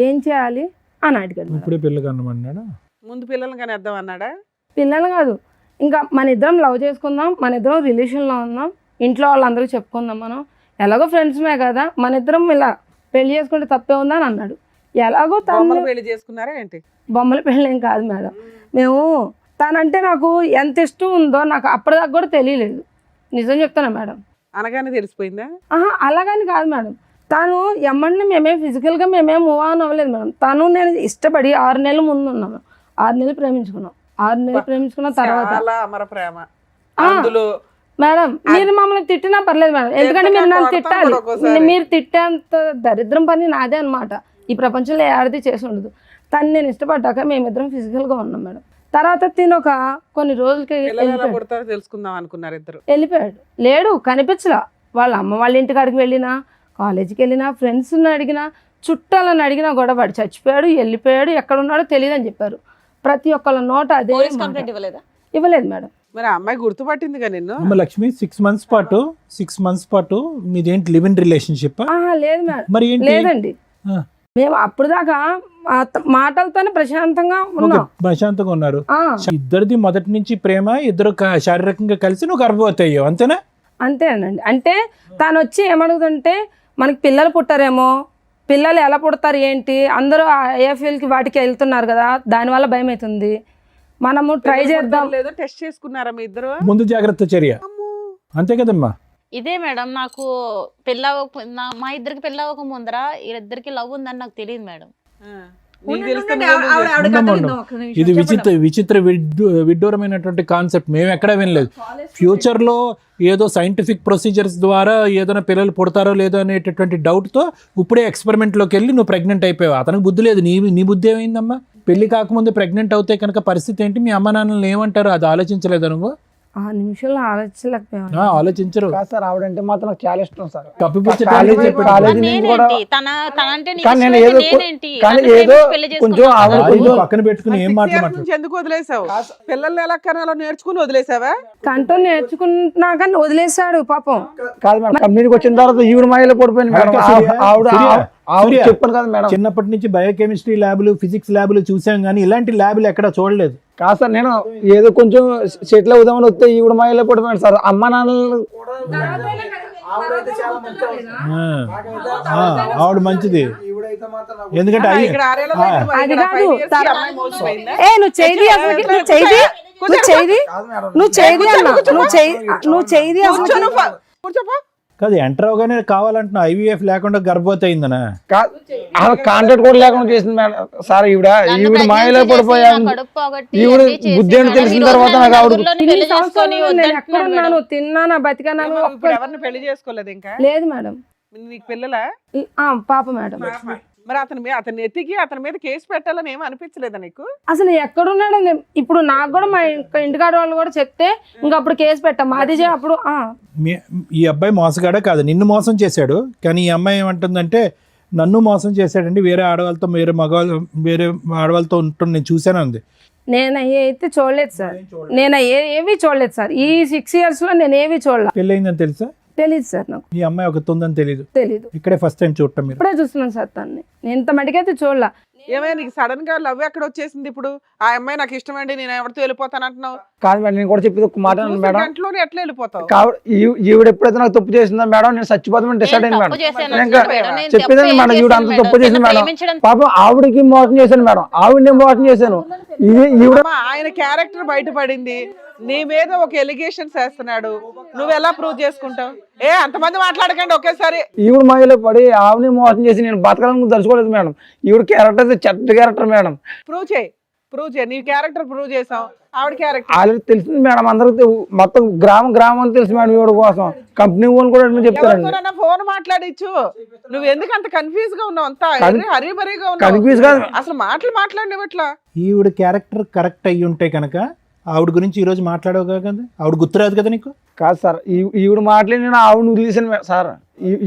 ఏం చేయాలి అని అడిగాడు. ఇప్పుడే పిల్లలు కన్నమన్నాడా? ముందు పిల్లలు కానీ వద్దాం అన్నాడా? పిల్లలు కాదు, ఇంకా మన ఇద్దరం లవ్ చేసుకుందాం, మన ఇద్దరం రిలేషన్లో ఉందాం, ఇంట్లో వాళ్ళందరూ చెప్పుకుందాం, మనం ఎలాగో ఫ్రెండ్స్మే కదా, మన ఇద్దరం ఇలా పెళ్లి చేసుకుంటే తప్పే ఉందా అని అన్నాడు. ఎలాగో తను పెళ్లి చేసుకున్నారా ఏంటి? బొమ్మల పెళ్ళి ఏం కాదు మేడం. మేము తనంటే నాకు ఎంత ఇష్టం ఉందో నాకు అప్పటిదాకా కూడా తెలియలేదు, నిజం చెప్తున్నా మేడం. అనగానే తెలిసిపోయిందా? ఆహా అలాగని కాదు మేడం, తను ఎమ్మడిని మేమేం ఫిజికల్గా మేమేం మూవ్ ఆన్ అవ్వలేదు మేడం. తను నేను ఇష్టపడి 6 నెలల ముందు ఉన్నాము, 6 నెలలు ప్రేమించుకున్నాం. 6 నెలలు ప్రేమించుకున్న తర్వాత అమర ప్రేమ అందులో మేడం మీరు మమ్మల్ని తిట్టినా పర్లేదు మేడం, ఎందుకంటే మీరు నన్ను తిట్టాలి. మీరు తిట్టేంత దరిద్రం పని నాదే అనమాట. ఈ ప్రపంచంలో ఏ ఆడది చేసి ఉండదు. తను నేను ఇష్టపడ్డాక మేమిద్దరం ఫిజికల్గా ఉన్నాం మేడం. తర్వాత తిను ఒక కొన్ని రోజులకి పిల్లలు ఎలా పుడతారో తెలుసుకుందాం అనుకున్నారు ఇద్దరు. వెళ్ళిపోయాడు. లేడు, కనిపించలా. వాళ్ళ అమ్మ వాళ్ళ ఇంటికాడికి వెళ్ళినా, కాలేజీకి వెళ్ళినా, ఫ్రెండ్స్ని అడిగినా, చుట్టాలని అడిగినా కూడా వాడు చచ్చిపోయాడు, వెళ్ళిపోయాడు, ఎక్కడ ఉన్నాడో తెలియదు అని చెప్పారు. ప్రతి ఒక్కళ్ళ నోట అదే పోలీస్ మాట. కంప్లైంట్ ఇవ్వలేదా? ఇవ్వలేదు మేడం. మరి ఆ అమ్మాయి గుర్తుపట్టిందిగా నిన్ను. అమ్మ లక్ష్మి 6 months పాటు మీదేంటి లివ్ ఇన్ రిలేషన్షిప్? ఆహా లేదు మేడం, మరి ఏంటి? లేదండి. ఆ. మేము అప్పుడు దాకా మాటలతోనే ప్రశాంతంగా ఓకే, ఉన్నాం. ప్రశాంతంగా ఉన్నారు. ఆ, ఇద్దరిది మొదటి నుంచి ప్రేమ, ఇద్దరు శారీరకంగా కలిసి నువ్వు గర్భవతి అయ్యావు, అంతేనా? అంతేనండి. అంటే తను వచ్చి ఏమడుగుతుంటే మనకి పిల్లలు పుట్టారేమో, పిల్లలు ఎలా పుడతారు ఏంటి, అందరూ ఏఎఫ్ఎల్కి వాటికి వెళ్తున్నారు కదా, దానివల్ల భయం అవుతుంది, మనము ట్రై చేద్దాం. లేదో టెస్ట్ చేసుకున్నారా మీ ఇద్దరు? ముందు జాగ్రత్త చర్య, అంతే కదమ్మా? ఇదే మేడం, నాకు మా ఇద్దరికి పెళ్ళి అవ్వక ముందర వీళ్ళిద్దరికి లవ్ ఉందని నాకు తెలియదు మేడం. నీకు తెలిస్తే ఉండండి, నువ్వు ఆవిడ ఎందుకు కథ ఉండమ్మా, విందాం ఒక్క నిమిషం. ఇది చెప్పండి. విచిత్ర విడ్డూరమైనటువంటి కాన్సెప్ట్. మేము ఎక్కడా వినలేదు. ఫ్యూచర్ లో ఏదో సైంటిఫిక్ ప్రొసీజర్స్ ద్వారా ఏదైనా పిల్లలు పుడతారో లేదో అనేటటువంటి డౌట్ తో ఇప్పుడే ఎక్స్పెరిమెంట్ లోకి వెళ్ళి నువ్వు ప్రెగ్నెంట్ అయిపోయావు. అతనికి బుద్ధి లేదు, నీ బుద్ధి ఏమైందమ్మా? పెళ్లి కాకముందు ప్రెగ్నెంట్ అవుతే కనుక పరిస్థితి ఏంటి? మీ అమ్మ నాన్నలు ఏమంటారు? అది ఆలోచించలేదు నువ్వు? ఆ నిమిషంలో ఆలోచించలేకపోయాను. ఆలోచించరు. కాదు సార్, ఆవిడంటే మాత్రం నాకు చాలా ఇష్టం సార్. కప్పిపుచ్చటానికి కాలేజీ చెప్పాడు. కాలేజీ నుంచి కూడా తనంటే నీకు కానీ నేను ఇష్టమైతే ఏదో నేనేంటి? కానీ నన్ను ఏదో ప్రేమించి పెళ్లి కొంచెం చేసుకున్నావు ఆవిడ కదా. అది పక్కన పెట్టుకుని ఏం 6 years మాట్లాడు. నుంచి ఎందుకు వదిలేసావు? పిల్లల్ని ఎలా కనాలో నేర్చుకుని వదిలేసావా? కంటూ నేర్చుకున్నాక వదిలేశాడు పాపం. కాదు మేడం, కంపెనీకి వచ్చిన తర్వాత ఈవిడ మాయలో పడిపోయింది మేడం. ఆవిడ సూర్య, చెప్పాను కదా మేడం. చిన్నప్పటి నుంచి బయోకెమిస్ట్రీ ల్యాబ్లు, ఫిజిక్స్ ల్యాబ్లు చూసాం కానీ ఇలాంటి ల్యాబ్లు ఎక్కడ చూడలేదు. కాదు సార్, నేను ఏదో కొంచెం సెటిల్ అవుదామని వస్తే ఈవిడ మాయలో పడిపోయాను సార్. అమ్మ నాన్నలు ఆవిడ మంచిది, ఎందుకంటే ఇక్కడ 6 ఏళ్ల దగ్గర మరి అది ఇక్కడ కాదు. 5 years కి అమ్మాయి మోసపోయిందా? నువ్వు చేయి అసలు, నువ్వు చేయి అన్న, నువ్వు చేయి అసలు. కూర్చోను, కూర్చోపో. కాదు, ఎంటర్ అవగానే కావాలంటున్నా ఐవీఎఫ్ లేకుండా గర్భవతి అయిందనా? కాంట్రాక్ట్ కూడా లేకుండా చేసింది మేడం సార్. ఈవిడ మాయలో పడిపోయాను. ఈవిడ బుద్ధి అని తెలిసిన తర్వాత నాకు ఆవిడ ఇన్ని సంవత్సరాలు నేను ఎక్కడ ఉన్నాను, తిన్నానా, బతికాను? ఇప్పుడు ఎవరిని పెళ్లి చేసుకోలేదు ఇంకా? లేదు మేడం. నీకు పిల్లలా? పాప మేడం. మరి అతని ఎత్తికి అతని మీద కేసు పెట్టాలని ఏమి అనిపించలేదా నీకు? అసలు ఎక్కడున్నాడు? ఇప్పుడు నాకు కూడా మా ఇంటికాడ వాళ్ళు కూడా చెప్తే ఇంకా అప్పుడు కేసు పెట్టాం. అది అప్పుడు ఈ అబ్బాయి మోసగాడే కాదు, నిన్ను మోసం చేశాడు. కానీ ఈ అమ్మాయి ఏమంటుందంటే నన్ను మోసం చేశాడండి, వేరే ఆడవాళ్ళతో వేరే ఆడవాళ్ళతో ఉంటుంది, నేను చూశాను అంది. నేను అయితే చూడలేదు సార్, నేను ఏవి చూడలేదు సార్. ఈ 6 years లో నేను ఏవి చూడలేదు. పెళ్ళయిందని తెలుసా? తెలీదు సార్ నాకు. ఈ అమ్మాయి ఒక ఉందని తెలీదు? తెలీదు. ఇక్కడే ఫస్ట్ టైం చూడటం మీరు? ఇప్పుడే చూస్తున్నాను సార్ తన్ని. నేను ఇంత మటుకైతే చూడలా. ఏమైనా నీకు సడన్ గా లవ్ ఎక్కడ వచ్చేసింది? ఇప్పుడు ఆ అమ్మాయి నాకు ఇష్టమండి, నేను ఎవరితో వెళ్ళిపోతాను అంటున్నావు. కాదు మేడం, నేను కూడా చెప్పేది ఒక మాట మేడం. గంటలోనే ఎట్లా వెళ్ళిపోతావు? ఈవిడ ఎప్పుడైతే నాకు తప్పు చేసిందో మేడం, నేను చచ్చిపోతామని డిసైడ్ అయ్యాను మేడం. చెప్పేదాన్ని మేడం, ఈవిడ అంత తప్పు చేసింది మేడం. పాపం ఆవిడకి మోసం చేశాను మేడం, ఆవిడని మోసం చేశాను. ఈవిడ ఆయన క్యారెక్టర్ బయటపడింది, నీ మీద ఒక ఎలిగేషన్స్ వేస్తున్నాడు, నువ్వు ఎలా ప్రూవ్ చేసుకుంటావు? అంతమంది మాట్లాడకండి ఒకేసారి. ఈవిడ మాయలో పడి ఆవిడని మోసం చేసి నేను బతకాలని తలుచుకోలేదు మేడం. ఈవిడ క్యారెక్టర్ చెడ్డ క్యారెక్టర్ మేడం. ప్రూవ్ చేయి. నీ క్యారెక్టర్ ప్రూవ్ చేసాం, ఆవిడ క్యారెక్టర్ ఆల్రెడీ తెలిసింది మేడం, అందరికి మొత్తం గ్రామం తెలుసు మేడం. ఈవిడ కోసం కంపెనీ వాళ్ళు కూడా చెప్తారండి. ఫోన్ మాట్లాడిచ్చు. నువ్వు ఎందుకు అంత కన్ఫ్యూజ్ గా ఉన్నావు? అంతా హరీబరీగా కన్ఫ్యూజ్ ఉన్నావు, కాదు. అసలు మాట్లాడినట్లా. ఈవిడ క్యారెక్టర్ కరెక్ట్ అయ్యి ఉంటే కనుక ఆవిడ గురించి ఈ రోజు మాట్లాడవు కదా, ఆవిడ గుర్తురాదు కదా నీకు? కాదు సార్, ఈవిడ మాటలే నేను ఆవిడని వదిలేసాను సార్.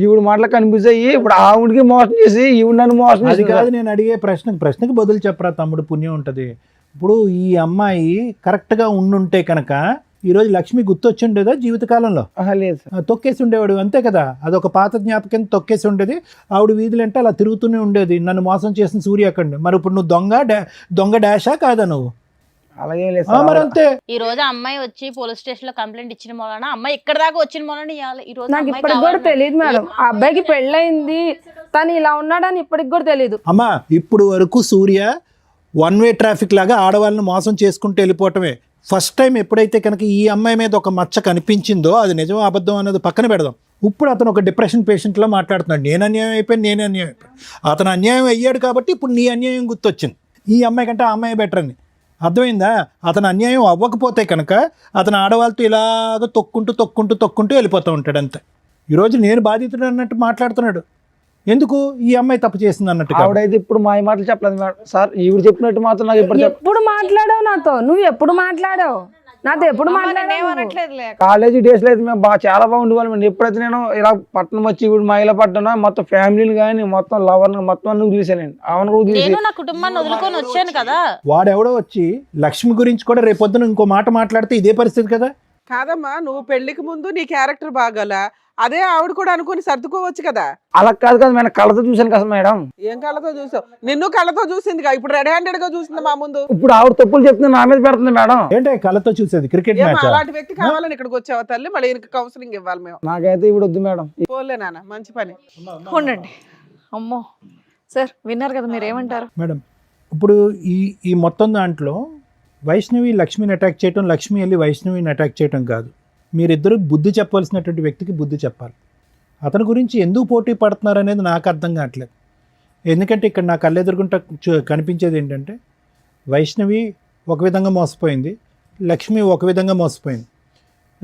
ఈవిడ మాటలు కనిపిస్తే ఇప్పుడు ఆవిడకి మోసం చేసి ఈవిడ నన్ను మోసం అది చేసి కాదు నేను అడిగే ప్రశ్నకి బదులు చెప్పరా తమ్ముడు, పుణ్యం ఉంటుంది. ఇప్పుడు ఈ అమ్మాయి కరెక్ట్గా ఉండుంటే కనుక ఈరోజు లక్ష్మి గుర్తొచ్చి ఉండేదా జీవితకాలంలో? లేదు సార్, తొక్కేసి ఉండేవాడు, అంతే కదా. అదొక పాత జ్ఞాపకం, తొక్కేసి ఉండేది. ఆవిడ వీధులంటే అలా తిరుగుతూనే ఉండేది, నన్ను మోసం చేసిన సూర్య అక్కడ. మరి ఇప్పుడు నువ్వు దొంగ డాషా కాదా నువ్వు? అలాగే లేదు మరి అంతే. ఈ రోజు అమ్మాయి వచ్చి పోలీస్ స్టేషన్ లో కంప్లైంట్ ఇచ్చిన మూలన అమ్మాయి ఇక్కడ దాకా వచ్చిన మూలన ఈ రోజు నాకు ఇప్పటికి కూడా తెలియదు మేడం. ఆ అబ్బాయికి పెళ్ళయింది, తను ఇలా ఉన్నాడని ఇప్పటికి కూడా తెలియదు. అమ్మా ఇప్పుడు వరకు సూర్య 1-way ట్రాఫిక్ లాగా ఆడవాళ్ళని మోసం చేసుకుంటూ వెళ్ళిపోవటమే. ఫస్ట్ టైం ఎప్పుడైతే కనుక ఈ అమ్మాయి మీద ఒక మచ్చ కనిపించిందో, అది నిజం అబద్ధం అన్నది పక్కన పెడదాం. ఇప్పుడు అతను ఒక డిప్రెషన్ పేషెంట్లా మాట్లాడుతున్నాడు. నేను అన్యాయం అయిపోయాను. అతను అన్యాయం అయ్యాడు కాబట్టి ఇప్పుడు నీ అన్యాయం గుర్తొచ్చింది. ఈ అమ్మాయి కంటే ఆ అమ్మాయి బెటర్ అని అర్థమైందా? అతను అన్యాయం అవ్వకపోతే కనుక అతను ఆడవాళ్ళతో ఇలాగ తొక్కుంటూ వెళ్ళిపోతూ ఉంటాడు అంతే. ఈరోజు నేను బాధితుడు అన్నట్టు మాట్లాడుతున్నాడు. ఎందుకు ఈ అమ్మాయి తప్పు చేసింది అన్నట్టుగా. ఆవిడైతే ఇప్పుడు మా మాటలు చెప్పలేదు మేడం సార్. ఈవిడ చెప్పినట్టు మాత్రం నాకు ఎప్పుడు ఎప్పుడు మాట్లాడావు నాతో? నువ్వు ఎప్పుడు మాట్లాడావు నాతో? ఎప్పుడు మాట్లాడావు? ఏమనట్లేదులే. కాలేజీ డేస్లో అయితే మేము చాలా బాగుండేవాళ్ళం. ఎప్పుడైతే నేను ఇలా పట్టణం వచ్చి ఇప్పుడు మహిళ పట్టణం మొత్తం ఫ్యామిలీని కానీ మొత్తం లవర్ని మొత్తం నువ్వు చూసానండి. అవును నువ్వు చూసి నేను నా కుటుంబాన్ని వదులుకొని వచ్చాను కదా. వాడెవడో వచ్చి లక్ష్మి గురించి కూడా రేపొద్దున ఇంకో మాట మాట్లాడితే ఇదే పరిస్థితి కదా. కాదమ్మా, నువ్వు పెళ్లికి ముందు నీ క్యారెక్టర్ బాగాల, అదే ఆవిడ కూడా అనుకుని సర్దుకోవచ్చు కదా. అలా కాదు కదా మేడం, కళ్ళతో చూసాను కదా మేడం. ఏం కళ్ళతో చూసావు? నిన్ను కళ్ళతో చూసింది, ఇప్పుడు రెడ్ హ్యాండెడ్ గా చూసింది మా ముందు. ఇప్పుడు ఆవిడ తప్పులు చెప్తుంది నా మీద పెడుతుంది మేడం. ఏంటంటే కళ్ళతో చూసేది క్రికెట్ ఏమో మ్యాచ్. అలాంటి వ్యక్తి కావాలని ఇక్కడికి వచ్చావా తల్లి? మళ్ళీ ఈయనకి కౌన్సిలింగ్ ఇవ్వాలి మేము. నాకైతే ఇప్పుడు వద్దు మేడం. పోలే నాన్న, మంచి పని. ఉండండి. అమ్మో సార్, విన్నారు కదా, మీరు ఏమంటారు? మేడం ఇప్పుడు ఈ మొత్తం దాంట్లో వైష్ణవి లక్ష్మిని అటాక్ చేయటం, లక్ష్మి వెళ్ళి వైష్ణవిని అటాక్ చేయటం కాదు. మీరిద్దరూ బుద్ధి చెప్పవలసినటువంటి వ్యక్తికి బుద్ధి చెప్పాలి. అతని గురించి ఎందుకు పోటీ పడుతున్నారు అనేది నాకు అర్థం కావట్లేదు. ఎందుకంటే ఇక్కడ నా కళ్ళెదురుగుంట కనిపించేది ఏంటంటే వైష్ణవి ఒక విధంగా మోసపోయింది, లక్ష్మి ఒక విధంగా మోసపోయింది.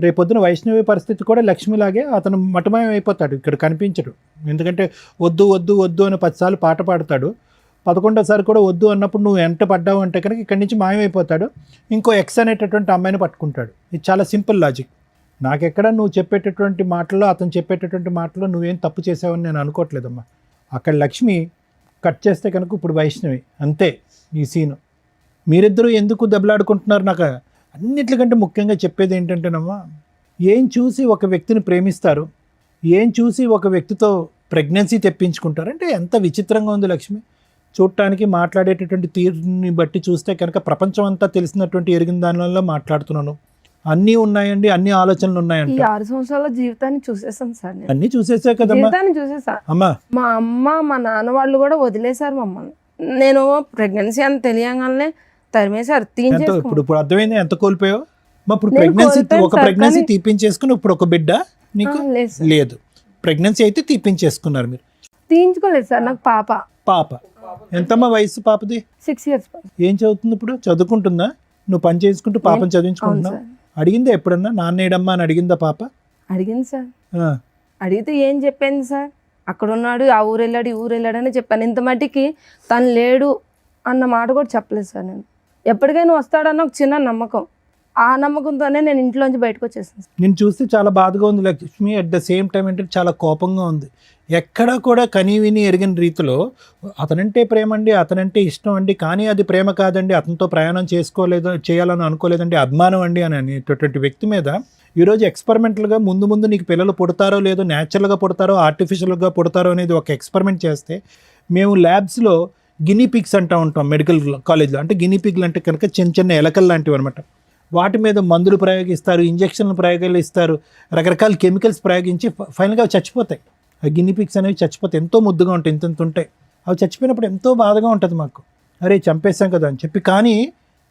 రేపొద్దున వైష్ణవి పరిస్థితి కూడా లక్ష్మిలాగే అతను మటమయం అయిపోతాడు, ఇక్కడ కనిపించడు. ఎందుకంటే వద్దు వద్దు వద్దు అని 10 సార్లు పాట పాడతాడు, 11వ సారి కూడా వద్దు అన్నప్పుడు నువ్వు ఎంట పడ్డావు అంటే కనుక ఇక్కడి నుంచి మాయమైపోతాడు, ఇంకో ఎక్స్ అనేటటువంటి అమ్మాయిని పట్టుకుంటాడు. ఇది చాలా సింపుల్ లాజిక్. నాకెక్కడ నువ్వు చెప్పేటటువంటి మాటల్లో, అతను చెప్పేటటువంటి మాటల్లో నువ్వేం తప్పు చేసావని నేను అనుకోవట్లేదమ్మా. అక్కడ లక్ష్మి కట్ చేస్తే కనుక ఇప్పుడు వైష్ణవి, అంతే ఈ సీను. మీరిద్దరూ ఎందుకు దెబ్బలాడుకుంటున్నారు? నాకు అన్నిటికంటే ముఖ్యంగా చెప్పేది ఏంటంటేనమ్మా, ఏం చూసి ఒక వ్యక్తిని ప్రేమిస్తారు, ఏం చూసి ఒక వ్యక్తితో ప్రెగ్నెన్సీ తెప్పించుకుంటారు అంటే ఎంత విచిత్రంగా ఉంది లక్ష్మి. చూడటానికి మాట్లాడేటటువంటి తీరుని బట్టి చూస్తే కనుక ప్రపంచం అంతా తెలిసినటువంటి ఎరిగిన దానిలో మాట్లాడుతున్నాను. అన్నీ ఉన్నాయండి, అన్ని ఆలోచనలు ఈ ఉన్నాయంట. 6 సంవత్సరాల జీవితాన్ని చూసేసాను సార్ నేను. అన్నీ చూసేసా కదమ్మా. జీవితాన్ని చూసేసా. అమ్మా మా అమ్మ మా నాన్న వాళ్ళు కూడా వదిలేశారు మమ్మల్ని. నేను ప్రెగ్నెన్సీ అని తెలియగానే తరిమేశారు, ఎంత తీయించేసుకున్నాను. ఇప్పుడు అర్థమైంది ఎంత కోల్పోయావు. ఇప్పుడు నేను ప్రెగ్నెన్సీ, కోల్పోయాను ఒక సార్, ప్రెగ్నెన్సీ కానీ- తీపించేసుకుని ఇప్పుడు ఒక బిడ్డ నీకు లేదు సార్, లేదు. ప్రెగ్నెన్సీ అయితే తీపించేసుకున్నారు మీరు. తీయించుకోలేదు సార్. నాకు పాప పాప ఎంతమ్మా వయసు పాపది? 6 years. ఏం చదువుతుంది ఇప్పుడు? చదువుకుంటుందా? నువ్వు పని చేసుకుంటూ పాపను అవును చదివించుకుంటున్నావు? సార్. అడిగిందా ఎప్పుడన్నా నాన్న ఏడమ్మా అని అడిగిందా పాప? అడిగింది సార్. ఆ, అడిగితే ఏం చెప్పింది సార్, అక్కడ ఉన్నాడు, ఆ ఊరు వెళ్ళాడు, ఈ ఊరు వెళ్ళాడు అని చెప్పాను. ఇంత మట్టికి తను లేడు అన్న మాట కూడా చెప్పలేదు సార్. నేను ఎప్పటికైనా వస్తాడన్న ఒక చిన్న నమ్మకం, ఆ నమ్మకంతోనే నేను ఇంట్లోంచి బయటకు వచ్చేసాను సార్. నేను చూస్తే చాలా బాధగా ఉంది Lakshmi. At the same time అంటే చాలా కోపంగా ఉంది. ఎక్కడా కూడా కనీవిని ఎరిగిన రీతిలో అతనంటే ప్రేమ అండి, అతనంటే ఇష్టం అండి, కానీ అది ప్రేమ కాదండి, అతనితో ప్రయాణం చేయాలని అనుకోలేదండి, అభిమానం అండి అని అనేటటువంటి వ్యక్తి మీద ఈరోజు ఎక్స్పెరిమెంటల్గా ముందు ముందు నీకు పిల్లలు పుడతారో లేదో, న్యాచురల్గా పుడతారో ఆర్టిఫిషియల్గా పుడతారో అనేది ఒక ఎక్స్పెరిమెంట్ చేస్తే మేము ల్యాబ్స్లో గినీ పిగ్స్ అంటూ ఉంటాం మెడికల్ కాలేజ్లో. అంటే గినీ పిగ్లు అంటే కనుక చిన్న చిన్న ఎలకలు లాంటివి అనమాట. వాటి మీద మందులు ప్రయోగిస్తారు, ఇంజక్షన్లు ప్రయోగాలు ఇస్తారు, రకరకాల కెమికల్స్ ప్రయోగించి ఫైనల్గా అవి చచ్చిపోతాయి. ఆ గినీ పిగ్స్ అనేవి చచ్చిపోతాయి. ఎంతో ముద్దుగా ఉంటాయి, ఇంత ఉంటాయి. అవి చచ్చిపోయినప్పుడు ఎంతో బాధగా ఉంటుంది మాకు, అరే చంపేస్తాం కదా అని చెప్పి. కానీ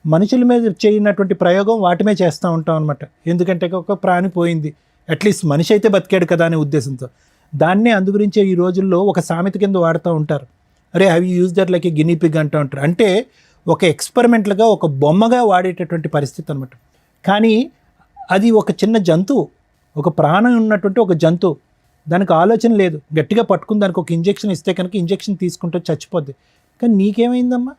మనుషుల మీద చేయనటువంటి ప్రయోగం వాటి మీద చేస్తూ ఉంటాం అనమాట. ఎందుకంటే ఒక ప్రాణి పోయింది, అట్లీస్ట్ మనిషి అయితే బతికాడు కదా అనే ఉద్దేశంతో. దాన్నే అందుగురించే ఈ రోజుల్లో ఒక సామెత కింద వాడుతూ ఉంటారు, అరే have you use that like a guinea pig అంటూ ఉంటారు. అంటే ఒక ఎక్స్పెరిమెంట్లుగా, ఒక బొమ్మగా వాడేటటువంటి పరిస్థితి అనమాట. కానీ అది ఒక చిన్న జంతువు, ఒక ప్రాణం ఉన్నటువంటి ఒక జంతువు, దానికి ఆలోచన లేదు. గట్టిగా పట్టుకుని దానికి ఒక ఇంజెక్షన్ ఇస్తే కనుక ఇంజెక్షన్ తీసుకుంటే చచ్చిపోద్ది. కానీ నీకేమైందమ్మా?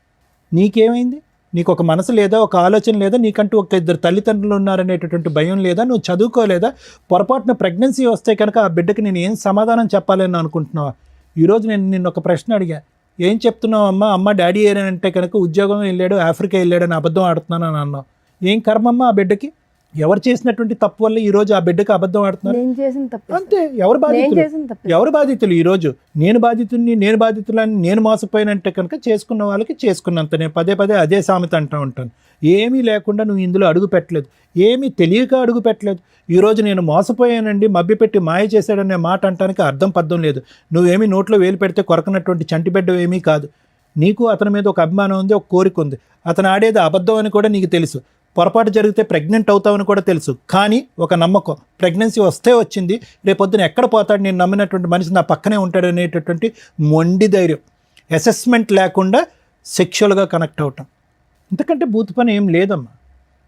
నీకేమైంది? నీకు ఒక మనసు లేదా, ఒక ఆలోచన లేదా, నీకంటూ ఒక 2 తల్లిదండ్రులు ఉన్నారనేటటువంటి భయం లేదా, నువ్వు చదువుకోలేదా? పొరపాటున ప్రెగ్నెన్సీ వస్తే కనుక ఆ బిడ్డకి నేను ఏం సమాధానం చెప్పాలని అనుకుంటున్నావా? ఈరోజు నేను నిన్ను ఒక ప్రశ్న అడిగా, ఏం చెప్తున్నావు అమ్మా? అమ్మ డాడీ ఏనంటే కనుక ఉద్యోగం వెళ్ళాడు, ఆఫ్రికా వెళ్ళాడని అబద్ధం ఆడుతున్నాను అని అన్నావు. ఏం కర్మమ్మ ఆ బిడ్డకి? ఎవరు చేసినటువంటి తప్పు వల్ల ఈరోజు ఆ బిడ్డకి అబద్ధం ఆడుతున్నారు? నేను చేసిన తప్పు. అంతే. ఎవరు బాధితులు? తప్పు. ఎవరు బాధితులు? ఈరోజు నేను బాధితులని నేను మోసపోయినంటే కనుక చేసుకున్న వాళ్ళకి చేసుకున్నంత. నేను పదే అదే సామెత అంటూ ఉంటాను. ఏమీ లేకుండా నువ్వు ఇందులో అడుగు పెట్టలేదు, ఏమీ తెలియక అడుగు పెట్టలేదు. ఈరోజు నేను మోసపోయానండి, మభ్యపెట్టి మాయ చేశాడనే మాట అంటానికి అర్థం పద్ధం లేదు. నువ్వేమీ నోట్లో వేలు పెడితే కొరకనటువంటి చంటిబిడ్డ ఏమీ కాదు. నీకు అతని మీద ఒక అభిమానం ఉంది, ఒక కోరిక ఉంది. అతను ఆడేది అబద్ధం అని కూడా నీకు తెలుసు. పొరపాటు జరిగితే ప్రెగ్నెంట్ అవుతావని కూడా తెలుసు. కానీ ఒక నమ్మకం, ప్రెగ్నెన్సీ వస్తే వచ్చింది, రేపొద్దున ఎక్కడ పోతాడు, నేను నమ్మినటువంటి మనిషి నా పక్కనే ఉంటాడు అనేటటువంటి మొండి ధైర్యం. అసెస్మెంట్ లేకుండా సెక్షువల్గా కనెక్ట్ అవటం, ఇంతకంటే బూత్ పని ఏం లేదమ్మా.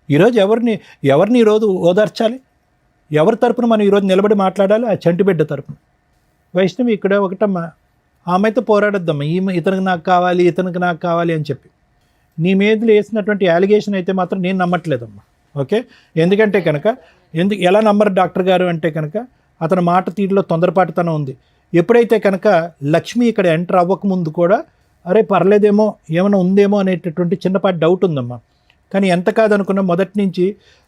ఈరోజు ఎవరిని ఈరోజు ఓదార్చాలి? ఎవరి తరపున మనం ఈరోజు నిలబడి మాట్లాడాలి? ఆ చంటిబిడ్డ తరపున. వైష్ణవి ఇక్కడ ఒకటమ్మా, ఆ అమ్మాయితో పోరాడొద్దమ్మా, ఇతనికి నాకు కావాలి, ఇతనికి నాకు కావాలి అని చెప్పి. నీ మీద వేసినటువంటి అలిగేషన్ అయితే మాత్రం నేను నమ్మట్లేదమ్మా. ఓకే, ఎందుకంటే కనుక ఎలా నమ్మరు డాక్టర్ గారు అంటే కనుక అతని మాట తీరులో తొందరపాటుతనం ఉంది. ఎప్పుడైతే కనుక లక్ష్మి ఇక్కడ ఎంటర్ అవ్వకముందు కూడా అరే పర్లేదేమో, ఏమైనా ఉందేమో అనేటటువంటి చిన్నపాటి డౌట్ ఉందమ్మా. కానీ ఎంత కాదనుకున్నా మొదటి నుంచి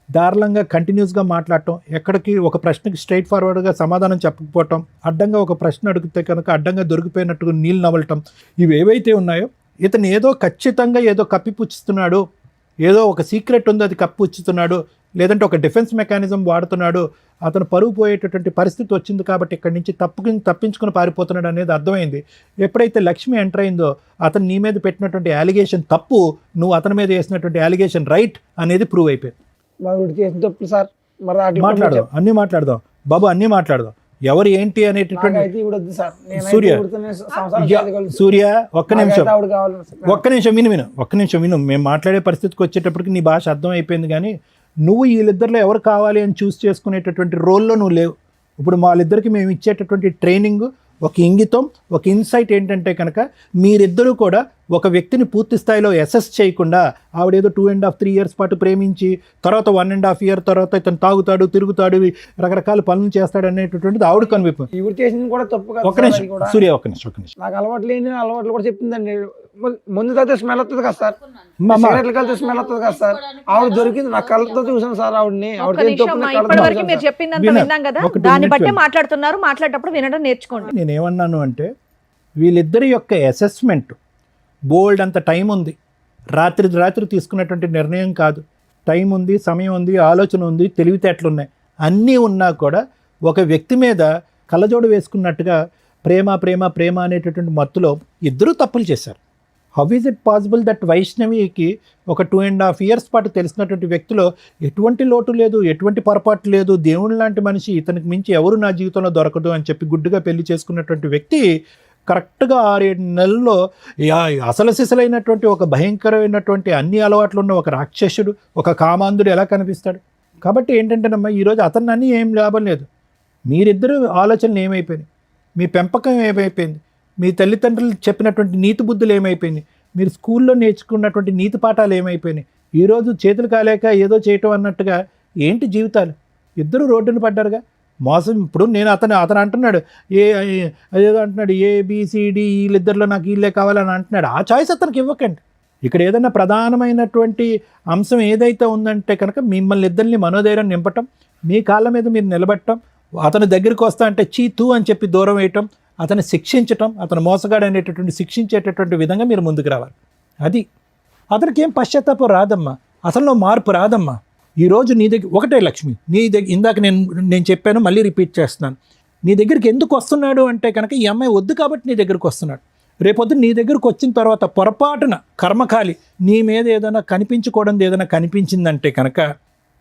దారుణంగా కంటిన్యూస్గా మాట్లాడటం, ఎక్కడికి ఒక ప్రశ్నకి స్ట్రైట్ ఫార్వర్డ్గా సమాధానం చెప్పకపోవటం, అడ్డంగా ఒక ప్రశ్న అడిగితే కనుక అడ్డంగా దొరికిపోయినట్టుగా నీళ్ళు నవ్వటం, ఇవి ఏవైతే ఉన్నాయో ఇతను ఏదో ఖచ్చితంగా ఏదో కప్పిపుచ్చుతున్నాడు, ఏదో ఒక సీక్రెట్ ఉంది అది కప్పిపుచ్చుతున్నాడు, లేదంటే ఒక డిఫెన్స్ మెకానిజం వాడుతున్నాడు, అతను పరువు పోయేటటువంటి పరిస్థితి వచ్చింది కాబట్టి ఇక్కడి నుంచి తప్పించుకుని పారిపోతున్నాడు అనేది అర్థమైంది. ఎప్పుడైతే లక్ష్మి ఎంటర్ అయిందో అతను నీ మీద పెట్టినటువంటి అలిగేషన్ తప్పు, నువ్వు అతని మీద వేసినటువంటి అలిగేషన్ రైట్ అనేది ప్రూవ్ అయిపోయింది. చేసిన తప్పు సార్, మరి మాట్లాడదాం, అన్నీ మాట్లాడదాం బాబు, అన్నీ మాట్లాడదాం. ఎవరు ఏంటి అనేటటువంటి సూర్య ఒక్క నిమిషం విను. మేము మాట్లాడే పరిస్థితికి వచ్చేటప్పటికి నీ భాష అర్థం అయిపోయింది. కానీ నువ్వు వీళ్ళిద్దరిలో ఎవరు కావాలి అని చూస్ చేసుకునేటటువంటి రోల్లో నువ్వు లేవు. ఇప్పుడు వాళ్ళిద్దరికి మేము ఇచ్చేటటువంటి ట్రైనింగ్, ఒక ఇంగితం, ఒక ఇన్సైట్ ఏంటంటే కనుక మీరిద్దరూ కూడా ఒక వ్యక్తిని పూర్తి స్థాయిలో అసెస్ చేయకుండా ఆవిడేదో 2.5-3 years పాటు ప్రేమించి తర్వాత 1.5 year తర్వాత ఇతను తాగుతాడు, తిరుగుతాడు, రకరకాల పనులు చేస్తాడు అనేటటువంటిది ఆవిడ కనిపిస్తుంది. ఇవి చేసింది కూడా తప్పు కదా. ఒక నిమిషం సూర్య, ఒక నిమిషం. నాకు అలవాటు లేని అలవాట్లు కూడా చెప్తుందండి. ముందు తాగితే స్మెల్ వస్తుంది కదా సార్, సిగరెట్లు కలితే స్మెల్ వస్తుంది కదా సార్. ఆవిడ దొరికింది, నా కళ్ళతో చూసాను సార్ ఆవిడని. ఇప్పటివరకు మీరు చెప్పిందంతా విన్నాం కదా, దాన్ని బట్టి మాట్లాడుతున్నారు. మాట్లాడేటప్పుడు వినడం నేర్చుకోండి. నేనేమన్నాను అంటే వీళ్ళిద్దరి యొక్క అసెస్మెంట్ బోల్డ్ అంత టైం ఉంది, రాత్రి తీసుకున్నటువంటి నిర్ణయం కాదు. టైం ఉంది, సమయం ఉంది, ఆలోచన ఉంది, తెలివితేటలు ఉన్నాయి, అన్నీ ఉన్నా కూడా ఒక వ్యక్తి మీద కళ్ళజోడు వేసుకున్నట్టుగా ప్రేమ ప్రేమ ప్రేమ అనేటటువంటి మత్తులో ఇద్దరూ తప్పులు చేశారు. How is it possible that వైష్ణవికి ఒక 2.5 years పాటు తెలిసినటువంటి వ్యక్తిలో ఎటువంటి లోటు లేదు, ఎటువంటి పొరపాటు లేదు, దేవుని లాంటి మనిషి, ఇతనికి మించి ఎవరు నా జీవితంలో దొరకదు అని చెప్పి గుడ్డుగా పెళ్లి చేసుకున్నటువంటి వ్యక్తి కరెక్ట్గా 6-7 నెలల్లో అసలు సిసలైనటువంటి ఒక భయంకరమైనటువంటి అన్ని అలవాట్లు ఉన్న ఒక రాక్షసుడు, ఒక కామాంధుడు ఎలా కనిపిస్తాడు? కాబట్టి ఏంటంటేనమ్మా, ఈరోజు అతన్ని అన్నీ ఏం లాభం లేదు. మీరిద్దరు ఆలోచనలు ఏమైపోయినాయి, మీ పెంపకం ఏమైపోయింది, మీ తల్లిదండ్రులు చెప్పినటువంటి నీతి బుద్ధులు ఏమైపోయినాయి, మీరు స్కూల్లో నేర్చుకున్నటువంటి నీతి పాఠాలు ఏమైపోయినాయి, ఈరోజు చేతులు కాలేక ఏదో చేయటం అన్నట్టుగా ఏంటి జీవితాలు? ఇద్దరు రోడ్డును పడ్డారుగా. మోసం. ఇప్పుడు నేను అతను అంటున్నాడు అదేదో అంటున్నాడు ABCD వీళ్ళిద్దరిలో నాకు వీళ్ళే కావాలని అంటున్నాడు. ఆ చాయిస్ అతనికి ఇవ్వకండి. ఇక్కడ ఏదైనా ప్రధానమైనటువంటి అంశం ఏదైతే ఉందంటే కనుక మిమ్మల్ని ఇద్దరిని మనోధైర్యం నింపటం, మీ కాళ్ళ మీద మీరు నిలబెట్టడం, అతని దగ్గరికి వస్తా అంటే చీతూ అని చెప్పి దూరం వేయటం, అతన్ని శిక్షించటం, అతను మోసగాడు అనేటటువంటి శిక్షించేటటువంటి విధంగా మీరు ముందుకు రావాలి. అది అతనికి ఏం పశ్చాత్తాపం రాదమ్మా, అసలు మార్పు రాదమ్మా. ఈరోజు నీ దగ్గర ఒకటే లక్ష్మి, నీ దగ్గర ఇందాక నేను చెప్పాను, మళ్ళీ రిపీట్ చేస్తున్నాను. నీ దగ్గరికి ఎందుకు వస్తున్నాడు అంటే కనుక ఈ అమ్మాయి వద్దు కాబట్టి నీ దగ్గరికి వస్తున్నాడు. రేపొద్దు నీ దగ్గరకు వచ్చిన తర్వాత పొరపాటున కర్మకాలి నీ మీద ఏదైనా కనిపించకూడదు ఏదైనా కనిపించిందంటే కనుక,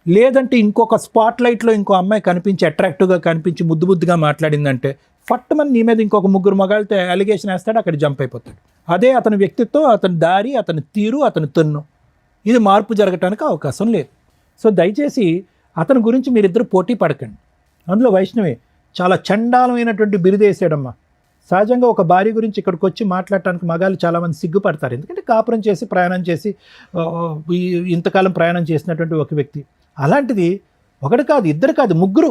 లేదంటే ఇంకొక స్పాట్ లైట్లో ఇంకో అమ్మాయి కనిపించి అట్రాక్టివ్గా కనిపించి ముద్దుగా మాట్లాడిందంటే ఫట్టుమని నీ మీద ఇంకొక 3 మగాళ్ళతో అలిగేషన్ వేస్తాడు, అక్కడ జంప్ అయిపోతాడు. అదే అతని వ్యక్తిత్వం, అతని దారి, అతని తీరు, అతని తన్ను, ఇది మార్పు జరగటానికి అవకాశం లేదు. సో దయచేసి అతని గురించి మీరిద్దరు పోటీ పడకండి. అందులో వైష్ణవి చాలా చండాలమైనటువంటి బిరుదేసాడమ్మా. సహజంగా ఒక భార్య గురించి ఇక్కడికి వచ్చి మాట్లాడటానికి మగాళ్ళు చాలామంది సిగ్గుపడతారు. ఎందుకంటే కాపురం చేసి ప్రయాణం చేసి ఇంతకాలం ప్రయాణం చేసినటువంటి ఒక వ్యక్తి. అలాంటిది ఒకటి కాదు, ఇద్దరు కాదు, 3.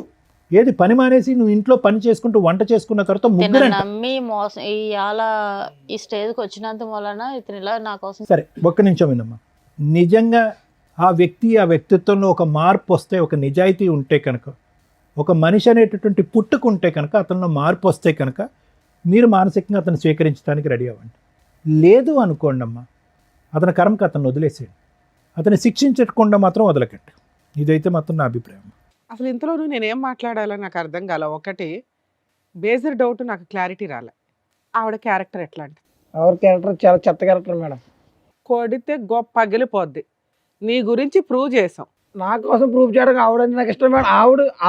ఏది పని మానేసి నువ్వు ఇంట్లో పని చేసుకుంటూ వంట చేసుకున్న తర్వాత 3 నమ్మి మోసం ఈ స్టేజ్కి వచ్చినంత వలన ఇతను ఇలా నా కోసం. సరే ఒక్క నిమిషం వినమ్మా. నిజంగా ఆ వ్యక్తిత్వంలో ఒక మార్పు వస్తే, ఒక నిజాయితీ ఉంటే కనుక, ఒక మనిషి అనేటటువంటి పుట్టుకుంటే కనుక, అతనిలో మార్పు వస్తే కనుక మీరు మానసికంగా అతను స్వీకరించడానికి రెడీ అవ్వండి. లేదు అనుకోండి అమ్మా, అతని కర్మకు అతను వదిలేసేయండి. అతన్ని శిక్షించకుండా మాత్రం వదలకండి. ఇదైతే మాత్రం నా అభిప్రాయం. అసలు ఇంతలోనూ నేనేం మాట్లాడాలో నాకు అర్థం కాల. ఒకటి బేసిక్ డౌట్, నాకు క్లారిటీ రాలే. ఆవిడ క్యారెక్టర్ ఎట్లాంటి? ఆవిడ క్యారెక్టర్ చాలా చెత్త క్యారెక్టర్ మేడం. కొడితే గొప్ప పగిలిపోద్ది. నీ గురించి ప్రూవ్ చేసాం. నా కోసం ప్రూవ్ చేయడానికి ఆవిడ నాకు ఇష్టం మేడం.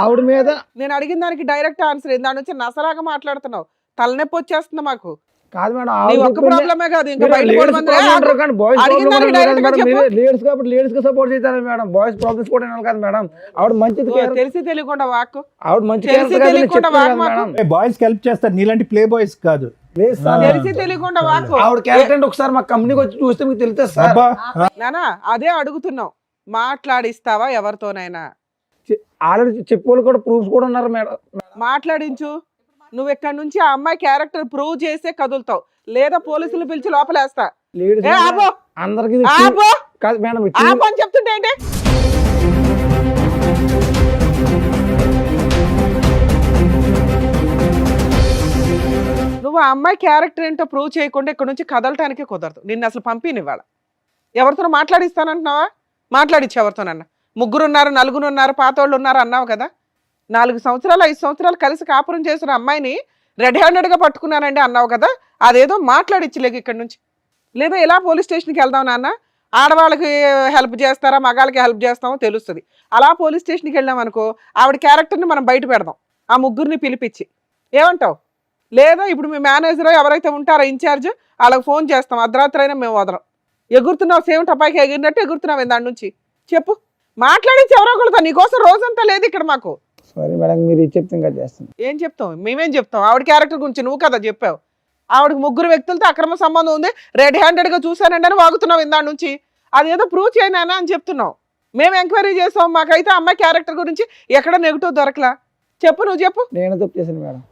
ఆవిడ మీద నేను అడిగిన దానికి డైరెక్ట్ ఆన్సర్ ఏంది? దాని నుంచి నసలాగా మాట్లాడుతున్నావు. తలనొప్పి వచ్చేస్తుంది మాకు. కాదు మేడం, ప్రాబ్లమే కాదు, ఇంకా లేడీస్ కాబట్టి లేడీస్ కి సపోర్ట్ చేస్తారు మేడం. బాయ్స్ ప్రాబ్లమ్స్ కూడా వినాలి కదా మేడం. ఆవిడ మంచిది తెలిసి తెలియకుండా వాక్, ఆవిడ మంచి తెలిసి తెలియకుండా వాక్. బాయ్స్ హెల్ప్ చేస్తారు, నీలాంటి ప్లే బాయ్స్ కాదు. లేదు సార్, తెలిసి తెలియకుండా వాకు ఆవిడ క్యారెక్టర్ అంటే ఒకసారి మా కంపెనీకి వచ్చి చూస్తే మీకు తెలుస్తుంది సార్. అబ్బా నానా అదే అడుగుతున్నావు, మాట్లాడిస్తావా ఎవరితోనైనా? ఆల్రెడీ చెప్పేవాళ్ళు కూడా ప్రూఫ్స్ కూడా ఉన్నారు మేడం. మాట్లాడించు. నువ్వు ఇక్కడ నుంచి ఆ అమ్మాయి క్యారెక్టర్ ప్రూవ్ చేసే కదులుతావు, లేదా పోలీసులు పిలిచి లోపలేస్తా. లేడీస్ ఏ ఆపో, అందరికి ఆపో, కాదు మేడం, ఆపో అని చెప్తుంటే ఏంటి? నువ్వు ఆ అమ్మాయి క్యారెక్టర్ ఏంటో ప్రూవ్ చేయకుండా ఇక్కడ నుంచి కదలటానికే కుదరదు. నిన్ను అసలు పంపినివ్వాల. ఎవరితో మాట్లాడిస్తానంటున్నావా? మాట్లాడిచ్చు ఎవరితోనన్నా. 3 ఉన్నారు, 4 ఉన్నారు, పాతోళ్ళు ఉన్నారు అన్నావు కదా. 4 సంవత్సరాలు 5 సంవత్సరాలు కలిసి కాపురం చేసిన అమ్మాయిని రెడ్ హ్యాండెడ్గా పట్టుకున్నానండి అన్నావు కదా. అదేదో మాట్లాడిచ్చులేక ఇక్కడ నుంచి. లేదా ఎలా పోలీస్ స్టేషన్కి వెళ్దాం నాన్న, ఆడవాళ్ళకి హెల్ప్ చేస్తారా మగాళ్ళకి హెల్ప్ చేస్తామో తెలుస్తుంది. అలా పోలీస్ స్టేషన్కి వెళ్ళాం అనుకో, ఆవిడ క్యారెక్టర్ని మనం బయట పెడదాం, ఆ 3 పిలిపించి. ఏమంటావు? లేదా ఇప్పుడు మీ మేనేజర్ ఎవరైతే ఉంటారో ఇన్ఛార్జ్, వాళ్ళకి ఫోన్ చేస్తాం, అర్ధరాత్రి అయినా మేము వదలం. ఎగురుతున్నావు, సేమ్ టపాయికి ఎగిరినట్టు ఎగురుతున్నావు దాని నుంచి. చెప్పు, మాట్లాడించి ఎవరో ఒకరితో. నీకోసం రోజంతా లేదు ఇక్కడ మాకు. సారీ మేడం, మీరు చెప్తే ఇంకా చేస్తాను. ఏం చెప్తాం? మేమేం చెప్తాం? ఆవిడ క్యారెక్టర్ గురించి నువ్వు కదా చెప్పావు. ఆవిడకి 3 వ్యక్తులతో అక్రమ సంబంధం ఉంది, రెడ్ హ్యాండెడ్గా చూశానండి అని వాగుతున్నావు ఇందాడి నుంచి. అదేదో ప్రూవ్ చేయనా అని చెప్తున్నావు. మేము ఎంక్వైరీ చేస్తాం, మాకైతే అమ్మాయి క్యారెక్టర్ గురించి ఎక్కడ నెగిటివ్ దొరకలా. చెప్పు, నువ్వు చెప్పు. నేను తప్పు చేశాను మేడం.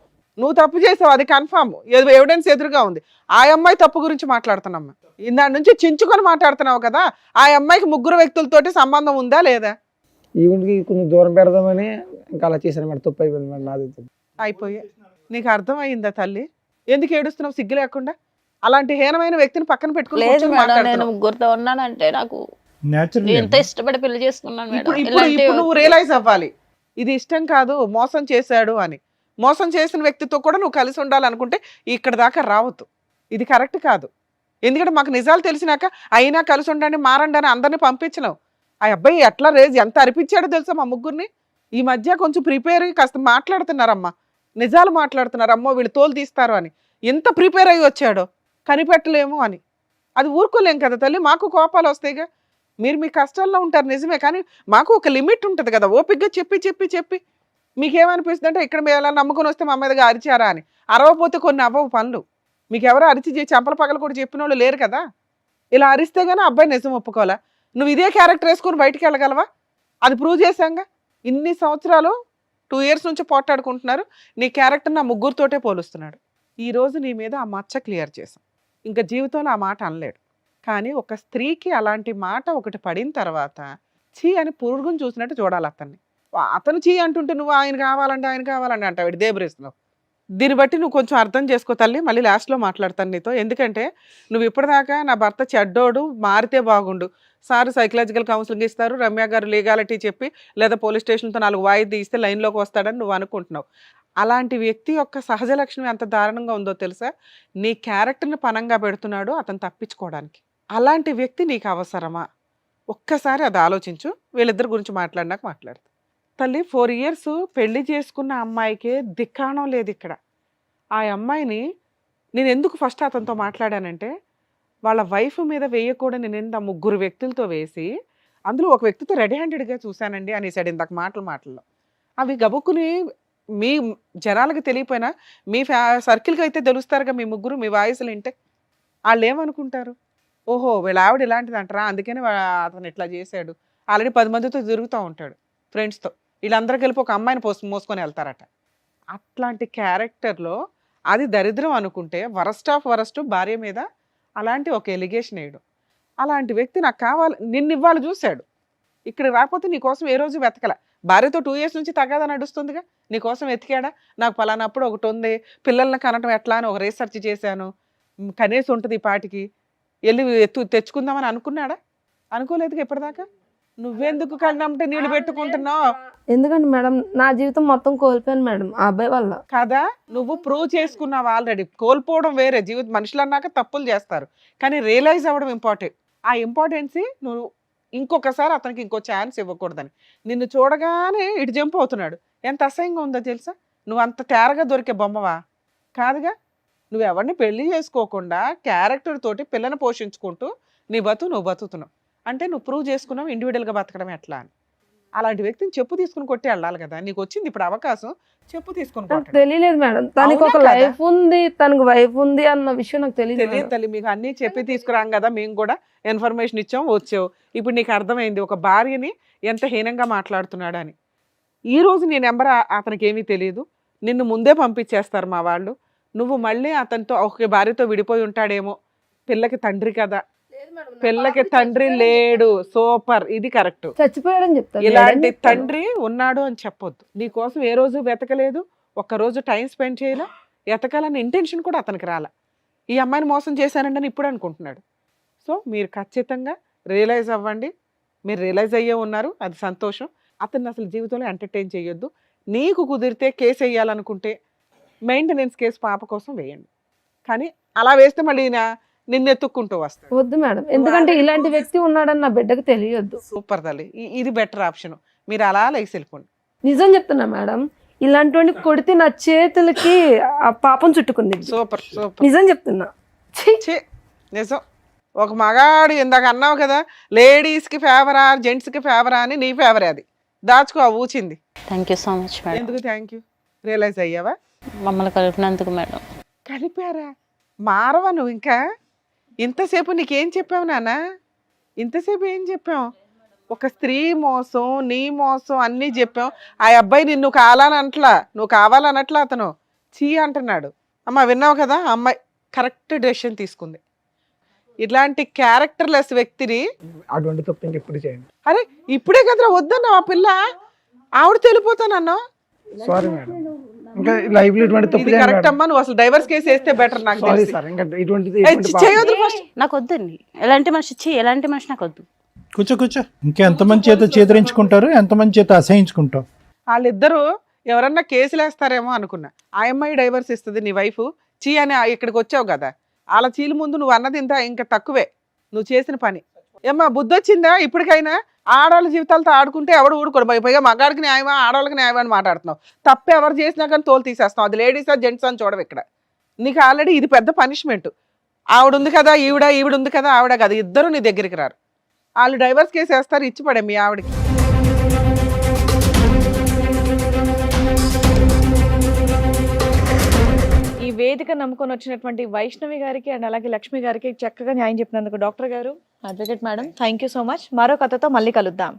నువ్వు తప్పు చేసావు, అది కన్ఫామ్, ఎవిడెన్స్ ఎదురుగా ఉంది. ఆ అమ్మాయి తప్పు గురించి మాట్లాడుతున్నామ్మా. ఇందాడి నుంచి చించుకొని మాట్లాడుతున్నావు కదా. ఆ అమ్మాయికి 3 వ్యక్తులతోటి సంబంధం ఉందా లేదా? ఈవెంట్కి కొంచెం దూరం పెడదామని ఇంకా అలా చేశాను మేడం. తప్పు అయిపోయింది మేడం, నాది తప్పు. అయిపోయా. నీకు అర్థమైందా తల్లి? ఎందుకు ఏడుస్తున్నావు సిగ్గు లేకుండా? అలాంటి హీనమైన వ్యక్తిని పక్కన పెట్టుకుని లేదు కూర్చొని మేడం, నేను మాట్లాడుతున్నావు. 3తో ఉన్నానంటే నాకు న్యాచురల్ ఎంత ఇష్టపడి పెళ్లి చేసుకున్నాను మేడం. ఇప్పుడు నువ్వు రియలైజ్ అవ్వాలి, ఇది ఇష్టం కాదు, మోసం చేశాడు అని. మోసం చేసిన వ్యక్తితో కూడా నువ్వు కలిసి ఉండాలనుకుంటే ఇక్కడ దాకా రావద్దు. ఇది కరెక్ట్ కాదు. ఎందుకంటే మాకు నిజాలు తెలిసినాక అయినా కలిసి ఉండండి, మారండి అని అందరినీ పంపించినావు. ఆ అబ్బాయి ఎట్లా ఎంత అరిపించాడో తెలుసా మా 3ని. ఈ మధ్య కొంచెం ప్రిపేర్ అయ్యి కాస్త మాట్లాడుతున్నారమ్మా, నిజాలు మాట్లాడుతున్నారు. అమ్మో వీళ్ళు తోలు తీస్తారు అని ఎంత ప్రిపేర్ అయ్యి వచ్చాడో, కనిపెట్టలేము అని. అది ఊరుకోలేం కదా తల్లి, మాకు కోపాలు వస్తాయిగా. మీరు మీ కష్టాల్లో ఉంటారు నిజమే, కానీ మాకు ఒక లిమిట్ ఉంటుంది కదా. ఓపికగా చెప్పి చెప్పి చెప్పి మీకేమనిపిస్తుంది అంటే ఇక్కడ మీరు ఎలా నమ్ముకొని వస్తే మా మీదగా అరిచారా అని. అరవపోతే కొన్ని అవ్వవు పనులు. మీకు ఎవరో అరిచి చంపల పగలు కూడా చెప్పిన వాళ్ళు లేరు కదా. ఇలా అరిస్తే గానీ అబ్బాయి నిజం ఒప్పుకోవాలా. నువ్వు ఇదే క్యారెక్టర్ వేసుకొని బయటికి వెళ్ళగలవా? అది ప్రూవ్ చేశాంగా. ఇన్ని సంవత్సరాలు 2 years నుంచి పోట్లాడుకుంటున్నారు. నీ క్యారెక్టర్ నా 3తోటే పోలుస్తున్నాడు. ఈ రోజు నీ మీద ఆ మచ్చ క్లియర్ చేశాం. ఇంకా జీవితంలో ఆ మాట అనలేడు. కానీ ఒక స్త్రీకి అలాంటి మాట ఒకటి పడిన తర్వాత చీ అని పురుగుని చూసినట్టు చూడాలి అతన్ని. అతను చీ అంటుంటే నువ్వు ఆయన కావాలంటే అంటావు, దేబరేస్తున్నావు. దీన్ని బట్టి నువ్వు కొంచెం అర్థం చేసుకో తల్లి. మళ్ళీ లాస్ట్లో మాట్లాడతాను నీతో. ఎందుకంటే నువ్వు ఇప్పటిదాకా నా భర్త చెడ్డోడు, మారితే బాగుండు, సార్ సైకలాజికల్ కౌన్సిలింగ్ ఇస్తారు, రమ్య గారు లీగాలిటీ చెప్పి లేదా పోలీస్ స్టేషన్తో 4 వాయిదా ఇస్తే లైన్లోకి వస్తాడని నువ్వు అనుకుంటున్నావు. అలాంటి వ్యక్తి యొక్క సహజ లక్షణం ఎంత దారుణంగా ఉందో తెలుసా? నీ క్యారెక్టర్ని పనంగా పెడుతున్నాడు అతను తప్పించుకోవడానికి. అలాంటి వ్యక్తి నీకు అవసరమా? ఒక్కసారి అది ఆలోచించు. వీళ్ళిద్దరి గురించి మాట్లాడినాక మాట్లాడతా తల్లి. 4 years పెళ్లి చేసుకున్న అమ్మాయికే దిక్కాణం లేదు ఇక్కడ. ఆ అమ్మాయిని నేను ఎందుకు ఫస్ట్ అతనితో మాట్లాడానంటే, వాళ్ళ వైఫ్ మీద వేయకూడని నింద 3 వ్యక్తులతో వేసి, అందులో ఒక వ్యక్తితో రెడ్ హ్యాండెడ్గా చూశానండి అనేసాడు ఇందాక మాటల్లో. అవి గబుక్కుని మీ జనాలకు తెలియపోయినా మీ సర్కిల్కి అయితే తెలుస్తారుగా మీ 3 మీ వాయిస్లు వింటే. వాళ్ళు ఏమనుకుంటారు? ఓహో వీళ్ళ ఆవిడ ఇలాంటిది అంటారా, అందుకని అతను ఇట్లా చేశాడు. ఆల్రెడీ 10 మందితో తిరుగుతూ ఉంటాడు ఫ్రెండ్స్తో. వీళ్ళందరూ కలిపి ఒక అమ్మాయిని మోసుకొని వెళ్తారట. అట్లాంటి క్యారెక్టర్లో అది దరిద్రం అనుకుంటే వరస్ట్ ఆఫ్ వరస్ట్ భార్య మీద అలాంటి ఒక ఎలిగేషన్ వేయడం. అలాంటి వ్యక్తి నాకు కావాలి, నిన్ను ఇవ్వాలి చూశాడు. ఇక్కడ రాకపోతే నీకోసం ఏ రోజు వెతకల. భార్యతో 2 years నుంచి తగాదా నడుస్తుందిగా, నీకోసం వెతికాడా? నాకు పలానప్పుడు ఒకటి ఉంది, పిల్లల్ని కనటం ఎట్లా అని ఒక రీసెర్చ్ చేశాను, కనీసం ఉంటుంది ఈ పాటికి, వెళ్ళి తెచ్చుకుందామని అనుకున్నాడా? అనుకోలేదుగా ఇప్పటిదాకా. నువ్వెందుకు కళ్ళంటే నీళ్ళు పెట్టుకుంటున్నావు? ఎందుకంటే మేడం నా జీవితం మొత్తం కోల్పోయాను మేడం ఆ అబ్బాయి వల్ల. కదా, నువ్వు ప్రూవ్ చేసుకున్నావు ఆల్రెడీ. కోల్పోవడం వేరే, జీవితం మనుషులు అన్నాక తప్పులు చేస్తారు, కానీ రియలైజ్ అవ్వడం ఇంపార్టెంట్. ఆ ఇంపార్టెన్సీ నువ్వు ఇంకొకసారి అతనికి ఇంకో ఛాన్స్ ఇవ్వకూడదని. నిన్ను చూడగానే ఇటు జంప్ అవుతున్నాడు. ఎంత అసహ్యంగా ఉందో తెలుసా? నువ్వు అంత తేరగా దొరికే బొమ్మవా? కాదుగా. నువ్వు ఎవరిని పెళ్లి చేసుకోకుండా క్యారెక్టర్ తోటి పిల్లని పోషించుకుంటూ నీ నువ్వు బతుకుతున్నావు అంటే నువ్వు ప్రూవ్ చేసుకున్నావు ఇండివిజువల్గా బతకడం ఎట్లా అని. అలాంటి వ్యక్తిని చెప్పు తీసుకుని కొట్టి వెళ్ళాలి కదా. నీకు వచ్చింది ఇప్పుడు అవకాశం, చెప్పు తీసుకుని నాకు కొట్టండి. తెలియలేదు మేడం, తనకి ఒక అవునా కదా? లైఫ్ ఉంది, తనకు వైఫ్ ఉంది అన్న విషయం నాకు తెలియదు తెలియదు మేడం. తల్లి, మీకు అన్నీ చెప్పి తీసుకురాం కదా, మేము కూడా ఇన్ఫర్మేషన్ ఇచ్చాం, వచ్చావు. ఇప్పుడు నీకు అర్థమైంది ఒక భార్యని ఎంత హీనంగా మాట్లాడుతున్నాడు అని. ఈ రోజు నీ నెంబర్ అతనికి ఏమీ తెలియదు, నిన్ను ముందే పంపించేస్తారు మా వాళ్ళు. నువ్వు మళ్ళీ అతనితో ఒక భార్యతో విడిపోయి ఉంటాడేమో. పిల్లకి తండ్రి కదా, పిల్లకి తండ్రి లేడు. సూపర్, ఇది కరెక్ట్. చచ్చిపోయాడని చెప్తాను. ఇలాంటి లేడని చెప్తాను. తండ్రి ఉన్నాడు అని చెప్పొద్దు. నీకోసం ఏ రోజు వెతకలేదు, ఒక్కరోజు టైం స్పెండ్ చేయలే, ఎతకాలన్న ఇంటెన్షన్ కూడా అతనికి రాలే. ఈ అమ్మాయిని మోసం చేశానండి అని ఇప్పుడు అనుకుంటున్నాడు. సో మీరు ఖచ్చితంగా రియలైజ్ అవ్వండి. మీరు రియలైజ్ అయ్యే ఉన్నారు, అది సంతోషం. అతన్ని అసలు జీవితంలో ఎంటర్టైన్ చేయొద్దు. నీకు కుదిరితే కేసు వేయాలనుకుంటే మెయింటెనెన్స్ కేసు పాప కోసం వేయండి. కానీ అలా వేస్తే మళ్ళీ నిన్ను ఎత్తుక్కుంటూ వస్తాడు. వద్దు మేడం, ఎందుకంటే ఇలాంటి వ్యక్తి ఉన్నాడని నా బిడ్డకు తెలియొద్దు. సూపర్ తల్లి, ఇది బెటర్ ఆప్షన్. మీరు అలా లేచి వెళ్ళిపోండి. నిజం చెప్తున్నా మేడం, ఇలాంటి కొడితే నా చేతులకి ఆ పాపం చుట్టుకుంది. సూపర్ సూపర్, నిజం చెప్తున్నా. ఛీ! ఛీ, నిజం. ఒక మగాడు ఇందాక అన్నావు కదా, లేడీస్కి ఫేవరా జెంట్స్కి ఫేవరా అని, నీ ఫేవరే అది. దాచుకో ఆ ఊచింది. Thank you so much madam. ఎందుకు థ్యాంక్ యూ? రియలైజ్ అయ్యావా? మమ్మల్ని కలిపినందుకు మేడం. కలిపారా? మారవా నువ్వు ఇంకా? ఇంతసేపు నీకేం చెప్పావు నాన్న? ఇంతసేపు ఏం చెప్పావు? ఒక స్త్రీ మోసం, నీ మోసం అన్నీ చెప్పాం. ఆ అబ్బాయి నిన్ను కావాలనట్లా, నువ్వు కావాలనట్లా, అతను చీ అంటున్నాడు. అమ్మ విన్నావు కదా, ఆ అమ్మాయి కరెక్ట్ డెసిషన్ తీసుకుంది. ఇట్లాంటి క్యారెక్టర్లెస్ వ్యక్తిని అటువంటి తప్పు ఇంకెప్పుడు చేయండి. అరే ఇప్పుడే కదరా వద్దన్నా ఆ పిల్ల, ఆవిడ తెలిపోతానన్నా. సారీ మేడం, ఇంకా లైఫ్ లో ఇటువంటి తప్పు ఇది చేయండి కరెక్ట్ మేడం. అమ్మా, నువ్వు అసలు డైవర్స్ కేసు వేస్తే బెటర్ నాకు సారీ తెలిసి. సార్, ఇంకా ఇటువంటిది ఏ, చేయొద్దు ఫస్ట్. నాకు వద్దండి ఎలాంటి మనిషి, ఎలాంటి మనిషి నాకు వద్దు. కూర్చో. ఇంకెంతమంది చేత చేదరించుకుంటారు, ఎంతమంది చేత అసహించుకుంటావు. వాళ్ళిద్దరూ ఎవరన్నా కేసులు వేస్తారేమో అనుకున్నా. ఆ అమ్మాయి డైవర్స్ ఇస్తుంది, నీ వైఫ్ చీ అని ఇక్కడికి వచ్చావు కదా, వాళ్ళ చీల ముందు నువ్వు అన్నది ఇంకా తక్కువే నువ్వు చేసిన పని. ఏమ్మా బుద్ధి వచ్చిందా ఇప్పటికైనా? ఆడవాళ్ళ జీవితాలతో ఆడుకుంటే ఎవడు ఊడుకోడు. పైగా మగాడికి న్యాయమా ఆడవాళ్ళకి న్యాయమా అని మాట్లాడుతున్నావు. తప్పు ఎవరు చేసినా కానీ తోలు తీసేస్తావు. అది లేడీసా జెంట్స్ అని చూడవు ఇక్కడ. నీకు ఆల్రెడీ ఇది పెద్ద పనిష్మెంట్. ఆవిడ ఉంది కదా ఈవిడ ఉంది కదా ఆవిడ కదా, ఇద్దరు నీ దగ్గరికి రారు. వాళ్ళు డైవర్స్ కేసు వేస్తారు, ఇచ్చి పడే మీ ఆవిడకి. ఈ వేదిక నమ్ముకొని వచ్చినటువంటి వైష్ణవి గారికి అండ్ అలాగే లక్ష్మి గారికి చక్కగా న్యాయం చెప్పినందుకు డాక్టర్ గారు, advocate madam, thank you so much. మరో కథతో మళ్ళీ కలుద్దాం.